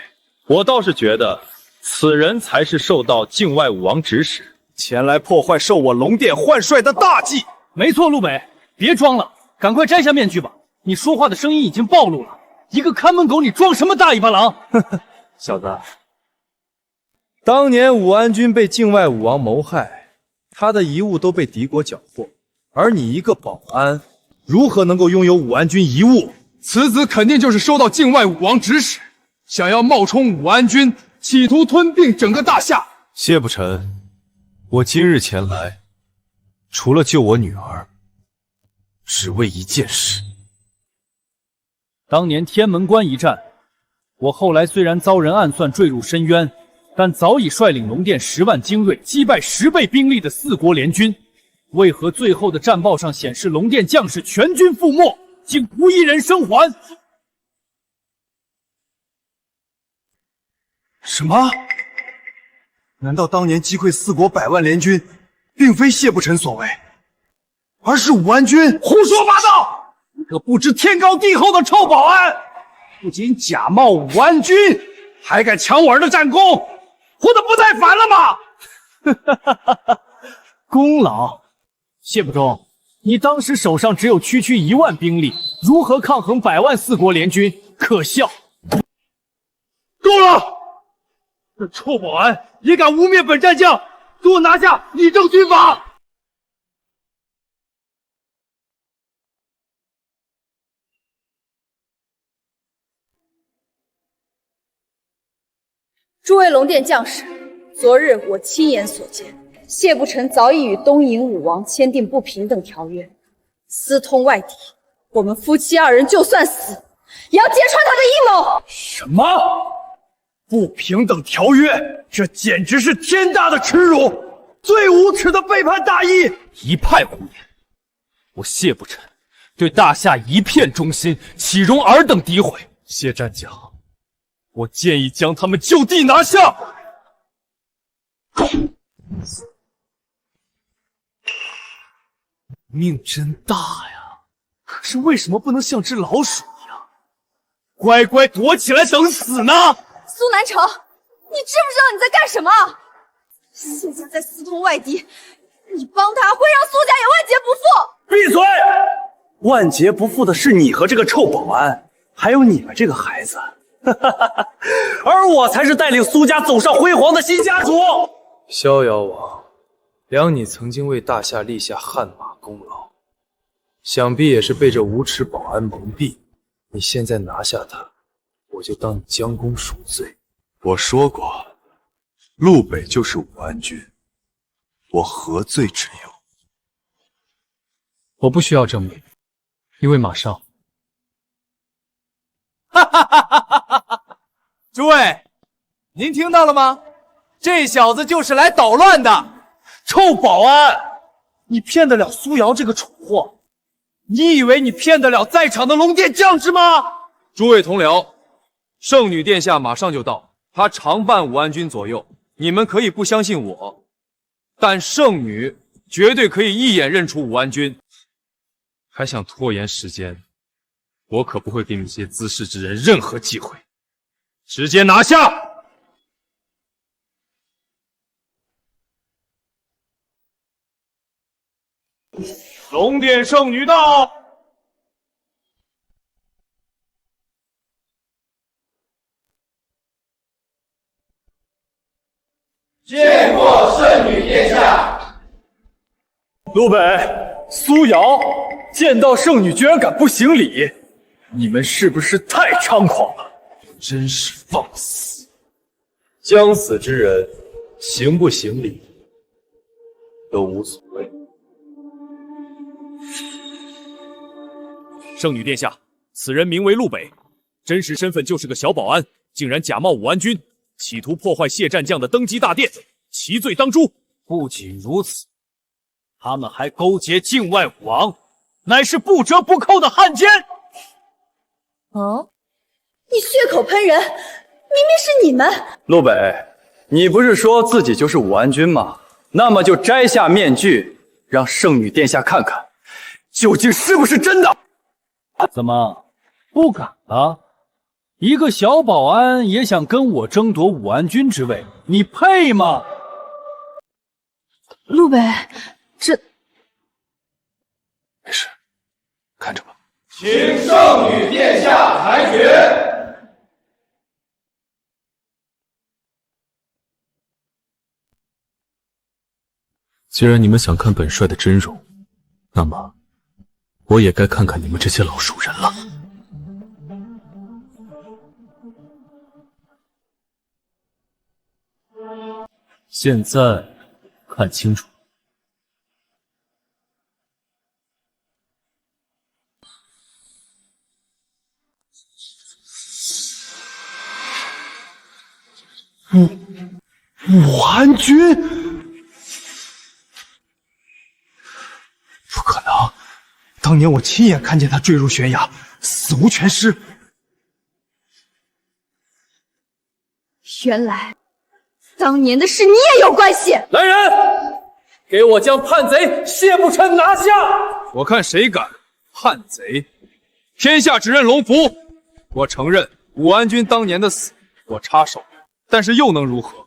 我倒是觉得此人才是受到境外武王指使，前来破坏受我龙殿换帅的大计。没错，陆北，别装了，赶快摘下面具吧！你说话的声音已经暴露了，一个看门狗，你装什么大尾巴狼？小子，当年武安君被境外武王谋害，他的遗物都被敌国缴获，而你一个保安，如何能够拥有武安君遗物？此子肯定就是收到境外武王指使，想要冒充武安君，企图吞并整个大夏。谢不成，我今日前来，除了救我女儿，只为一件事。当年天门关一战，我后来虽然遭人暗算坠入深渊，但早已率领龙殿10万精锐击败10倍兵力的4国联军。为何最后的战报上显示龙殿将士全军覆没，竟无一人生还？什么？难道当年击溃4国100万联军，并非谢不成所为，而是武安君？胡说八道！你个不知天高地厚的臭保安，不仅假冒武安君，还敢抢我儿的战功，活得不耐烦了吗？功劳，谢不忠，你当时手上只有区1万兵力，如何抗衡100万4国联军？可笑！够了！这臭保安也敢污蔑本战将，给我拿下以正军法！诸位龙殿将士，昨日我亲眼所见，谢不成早已与东瀛武王签订不平等条约，私通外敌。我们夫妻2人就算死，也要揭穿他的阴谋。什么？不平等条约？这简直是天大的耻辱，最无耻的背叛大义！一派胡言！我谢不成对大夏一片忠心，岂容尔等诋毁？谢战将，我建议将他们就地拿下。命真大呀！可是为什么不能像只老鼠一样，乖乖躲起来等死呢？苏南城，你知不知道你在干什么？谢家在私通外敌，你帮他会让苏家也万劫不复。闭嘴！万劫不复的是你和这个臭保安，还有你们这个孩子。而我才是带领苏家走上辉煌的新家族。逍遥王，量你曾经为大夏立下汗马功劳，想必也是被这无耻保安蒙蔽。你现在拿下他，我就当你将功赎罪。我说过，陆北就是武安君，我何罪之有？我不需要证明，因为马上哈哈哈哈哈！诸位，您听到了吗？这小子就是来捣乱的。臭保安，你骗得了苏瑶这个蠢货？你以为你骗得了在场的龙殿将士吗？诸位同僚，圣女殿下马上就到，她常伴武安君左右。你们可以不相信我，但圣女绝对可以一眼认出武安君。还想拖延时间，我可不会给你们这些滋事之人任何机会。直接拿下！龙殿圣女到。见过圣女殿下。陆北、苏瑶见到圣女居然敢不行礼，你们是不是太猖狂了？真是放肆！将死之人，行不行礼都无所谓。圣女殿下，此人名为陆北，真实身份就是个小保安，竟然假冒武安君，企图破坏谢战将的登基大殿，其罪当诛。不仅如此，他们还勾结境外武王，乃是不折不扣的汉奸。哦，你血口喷人，明明是你们！陆北，你不是说自己就是武安君吗？那么就摘下面具，让圣女殿下看看，究竟是不是真的。怎么不敢了？一个小保安也想跟我争夺武安君之位，你配吗？陆北，这没事，看着吧。请圣女殿下裁决。既然你们想看本帅的真容，那么我也该看看你们这些老熟人了。现在看清楚，武安君？不可能！当年我亲眼看见他坠入悬崖，死无全尸。原来当年的事你也有关系！来人，给我将叛贼谢不臣拿下！我看谁敢！叛贼！天下只认龙符。我承认武安君当年的死，我插手，但是又能如何？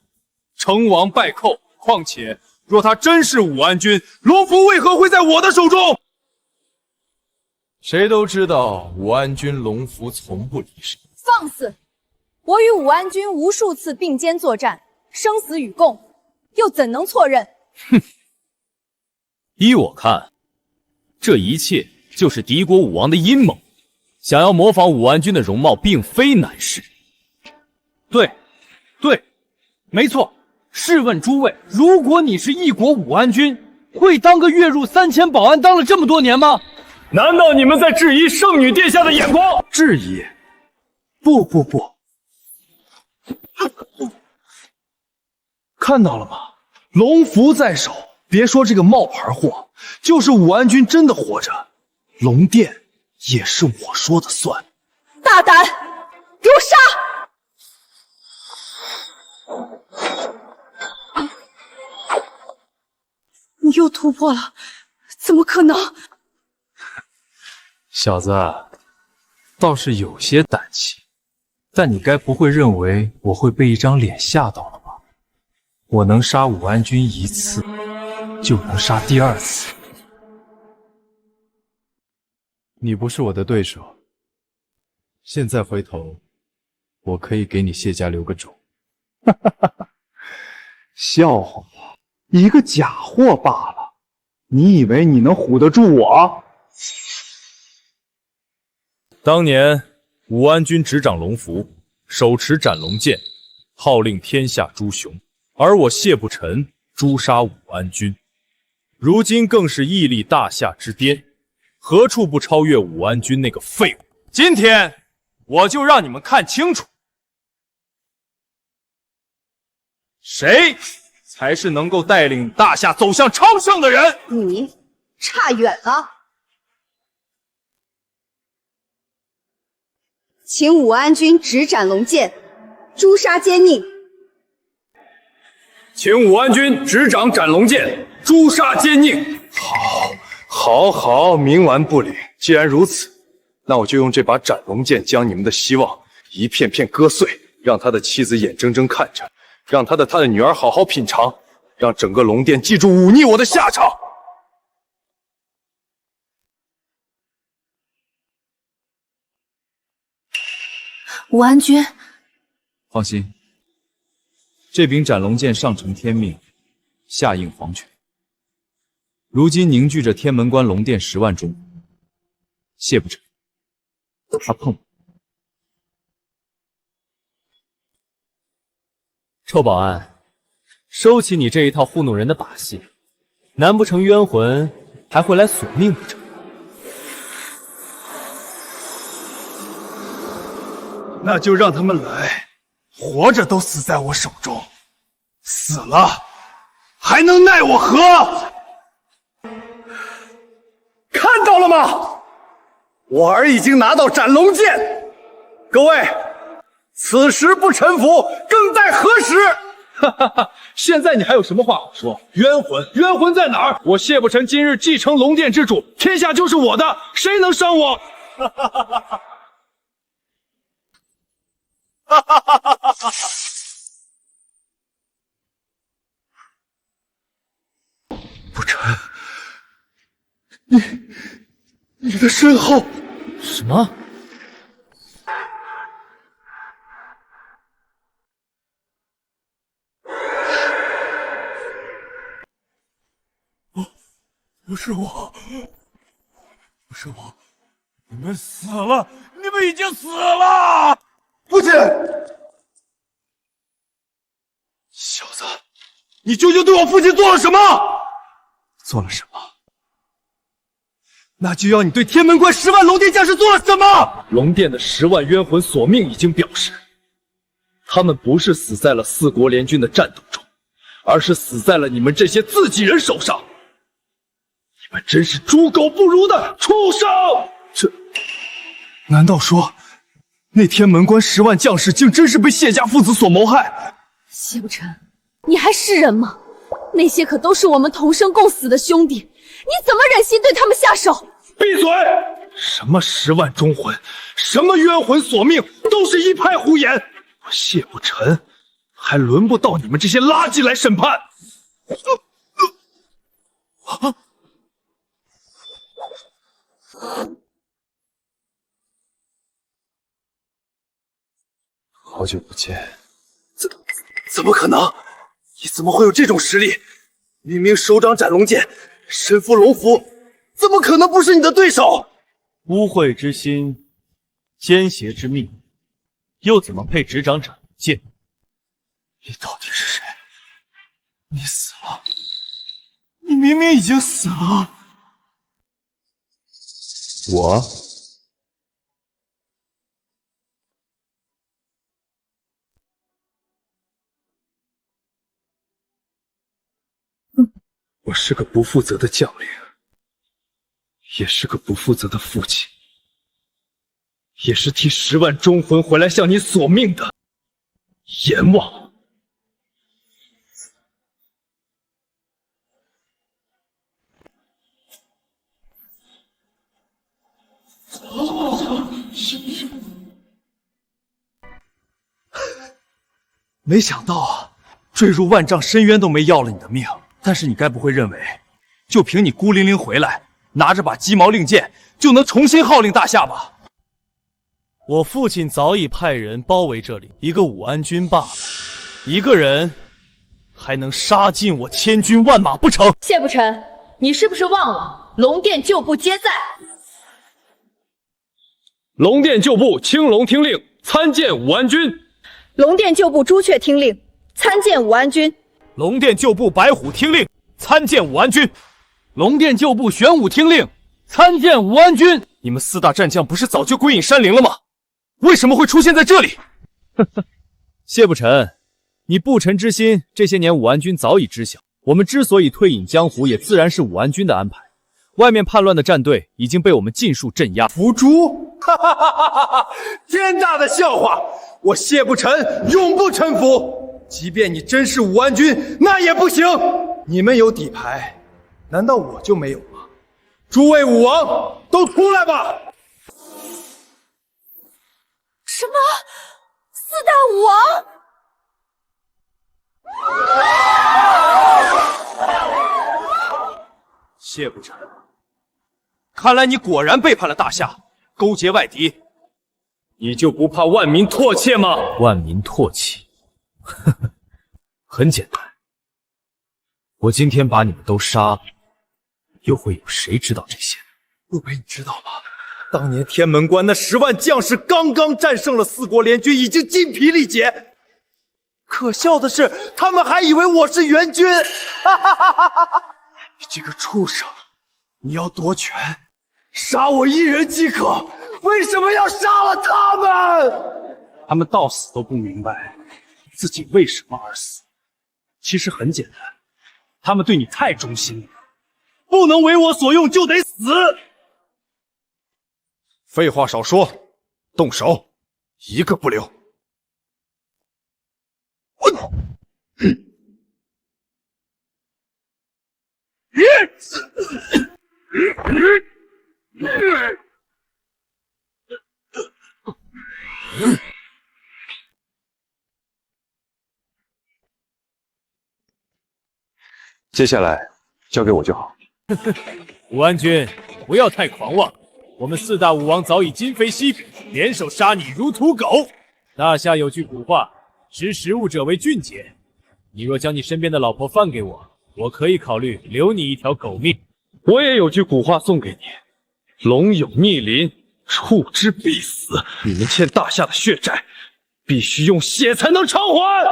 成王败寇。况且，若他真是武安君，龙符为何会在我的手中？谁都知道武安君龙符从不离身。放肆！我与武安君无数次并肩作战，生死与共，又怎能错认？哼！依我看，这一切就是敌国武王的阴谋，想要模仿武安君的容貌，并非难事。对，没错。试问诸位，如果你是一国武安君，会当个月入3000保安当了这么多年吗？难道你们在质疑圣女殿下的眼光？质疑？不，看到了吗？龙符在手，别说这个冒牌货，就是武安君真的活着，龙殿也是我说的算。大胆，给我杀！你又突破了，怎么可能？小子，倒是有些胆气，但你该不会认为我会被一张脸吓到了吧？我能杀武安君一次，就能杀第二次。你不是我的对手，现在回头，我可以给你谢家留个种。笑话，一个假货罢了，你以为你能唬得住我？当年武安君执掌龙符，手持斩龙剑，号令天下诸雄，而我谢不臣诛杀武安君，如今更是屹立大夏之巅，何处不超越武安君那个废物？今天我就让你们看清楚，谁才是能够带领大夏走向昌盛的人。你差远了。请武安君执斩龙剑，诛杀奸佞。请武安君执掌斩龙剑，诛杀奸佞。好，冥顽不灵。既然如此，那我就用这把斩龙剑将你们的希望一片片割碎，让他的妻子眼睁睁看着，让他的女儿好好品尝，让整个龙殿记住忤逆我的下场。武安君，放心，这柄斩龙剑上承天命，下应皇权。如今凝聚着天门关龙殿10万忠，谢不成，他碰不。臭保安，收起你这一套糊弄人的把戏，难不成冤魂还会来索命不成？那就让他们来，活着都死在我手中，死了还能奈我何？看到了吗？我儿已经拿到斩龙剑，各位，此时不臣服，更待何时？哈哈哈！现在你还有什么话好说？冤魂在哪儿？我谢不成今日继承龙殿之主，天下就是我的，谁能伤我？哈哈哈哈哈！哈哈哈哈哈！不成，你的身后什么？不是我，你们死了，你们已经死了！父亲，小子，你究竟对我父亲做了什么？做了什么？那就要你对天门关10万龙殿将士做了什么？龙殿的10万冤魂索命已经表示，他们不是死在了4国联军的战斗中，而是死在了你们这些自己人手上。你们真是猪狗不如的畜生！这，难道说那天门关10万将士竟真是被谢家父子所谋害？谢不成，你还是人吗？那些可都是我们同生共死的兄弟，你怎么忍心对他们下手？闭嘴！什么10万忠魂，什么冤魂索命，都是一派胡言。我谢不成，还轮不到你们这些垃圾来审判。好久不见，怎么可能？你怎么会有这种实力？明明手掌斩龙剑，身负龙符，怎么可能不是你的对手？污秽之心，奸邪之命，又怎么配执掌斩龙剑？你到底是谁？你死了！你明明已经死了。我我是个不负责的将领，也是个不负责的父亲，也是替10万忠魂回来向你索命的阎王。没想到啊，坠入万丈深渊都没要了你的命。但是你该不会认为，就凭你孤零零回来，拿着把鸡毛令箭，就能重新号令大夏吧？我父亲早已派人包围这里，一个武安君罢了，一个人还能杀尽我千军万马不成？谢不成，你是不是忘了龙殿旧部皆在？龙殿旧部青龙听令，参见武安君。龙殿旧部朱雀听令，参见武安君。龙殿旧部白虎听令，参见武安君。龙殿旧部玄武听令，参见武安君。你们4大战将不是早就归隐山林了吗？为什么会出现在这里？谢不臣，你不臣之心，这些年武安君早已知晓。我们之所以退隐江湖，也自然是武安君的安排。外面叛乱的战队已经被我们尽数镇压。伏诛！哈哈哈哈哈！天大的笑话！我谢不臣永不臣服。即便你真是武安君，那也不行。你们有底牌，难道我就没有吗？诸位武王，都出来吧！什么？四大武王？谢不臣，看来你果然背叛了大夏，勾结外敌。你就不怕万民唾弃吗？万民唾弃？呵呵，很简单，我今天把你们都杀了，又会有谁知道这些？陆北，你知道吗？当年天门关那10万将士刚刚战胜了4国联军，已经筋疲力竭。可笑的是，他们还以为我是援军。哈哈哈哈哈！你这个畜生，你要夺权，杀我一人即可，为什么要杀了他们？他们到死都不明白自己为什么而死。其实很简单，他们对你太忠心了，不能为我所用就得死。废话少说，动手，一个不留。接下来交给我就好。武安君，不要太狂妄。我们4大武王早已今非昔比，联手杀你如屠狗。大夏有句古话，识时务者为俊杰。你若将你身边的老婆放给我，我可以考虑留你一条狗命。我也有句古话送给你：龙有逆鳞，触之必死。你们欠大夏的血债，必须用血才能偿还。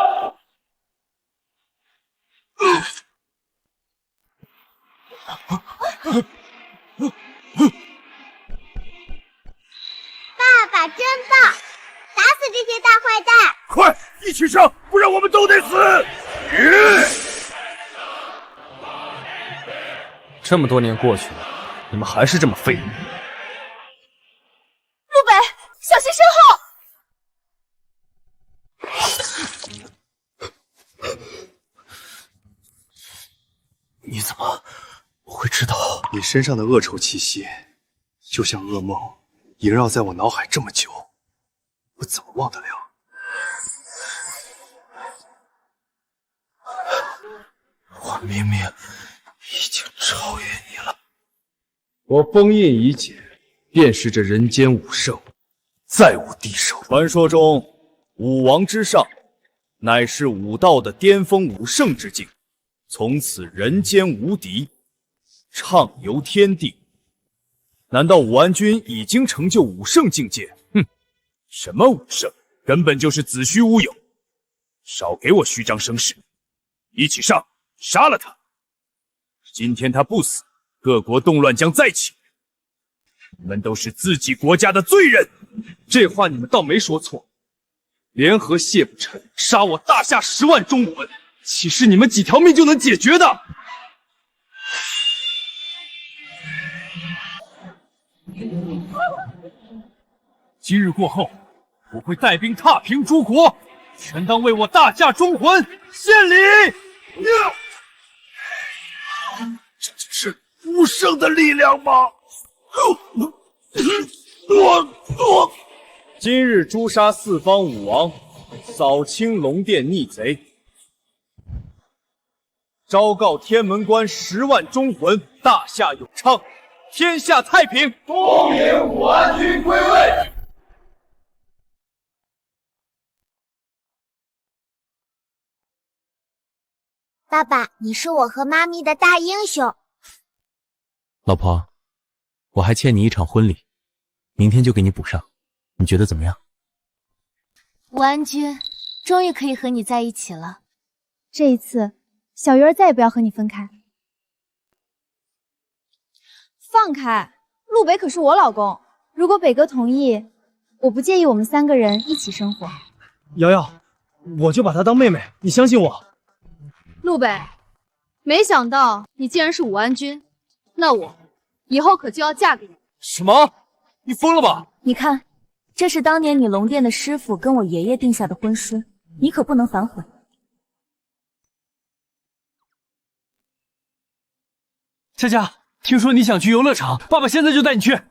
爸爸真棒，打死这些大坏蛋！快，一起上，不然我们都得死！这么多年过去了，你们还是这么废物。陆北，小心身后！你怎么会知道？你身上的恶臭气息，就像噩梦，萦绕在我脑海这么久，我怎么忘得了？我明明已经超越你了。我封印已解，便是这人间武圣，再无敌手。传说中，武王之上，乃是武道的巅峰武圣之境，从此人间无敌，畅游天地。难道武安君已经成就武圣境界？哼，什么武圣，根本就是子虚乌有。少给我虚张声势！一起上，杀了他！今天他不死，各国动乱将再起。你们都是自己国家的罪人。这话你们倒没说错。联合谢不臣杀我大夏10万忠魂，岂是你们几条命就能解决的？今日过后，我会带兵踏平诸国，全当为我大夏忠魂献礼。这是武圣的力量吗？今日诛杀4方武王，扫清龙殿逆贼，昭告天门关10万忠魂，大夏永昌，天下太平。恭迎武安君归位。爸爸，你是我和妈咪的大英雄。老婆，我还欠你一场婚礼，明天就给你补上，你觉得怎么样？武安君，终于可以和你在一起了。这一次，小鱼儿再也不要和你分开。放开，陆北可是我老公，如果北哥同意，我不介意我们3个人一起生活。瑶瑶，我就把她当妹妹，你相信我。陆北，没想到你竟然是武安君，那我以后可就要嫁给你。什么？你疯了吧？你看，这是当年你龙殿的师傅跟我爷爷定下的婚书，你可不能反悔。佳佳，听说你想去游乐场，爸爸现在就带你去。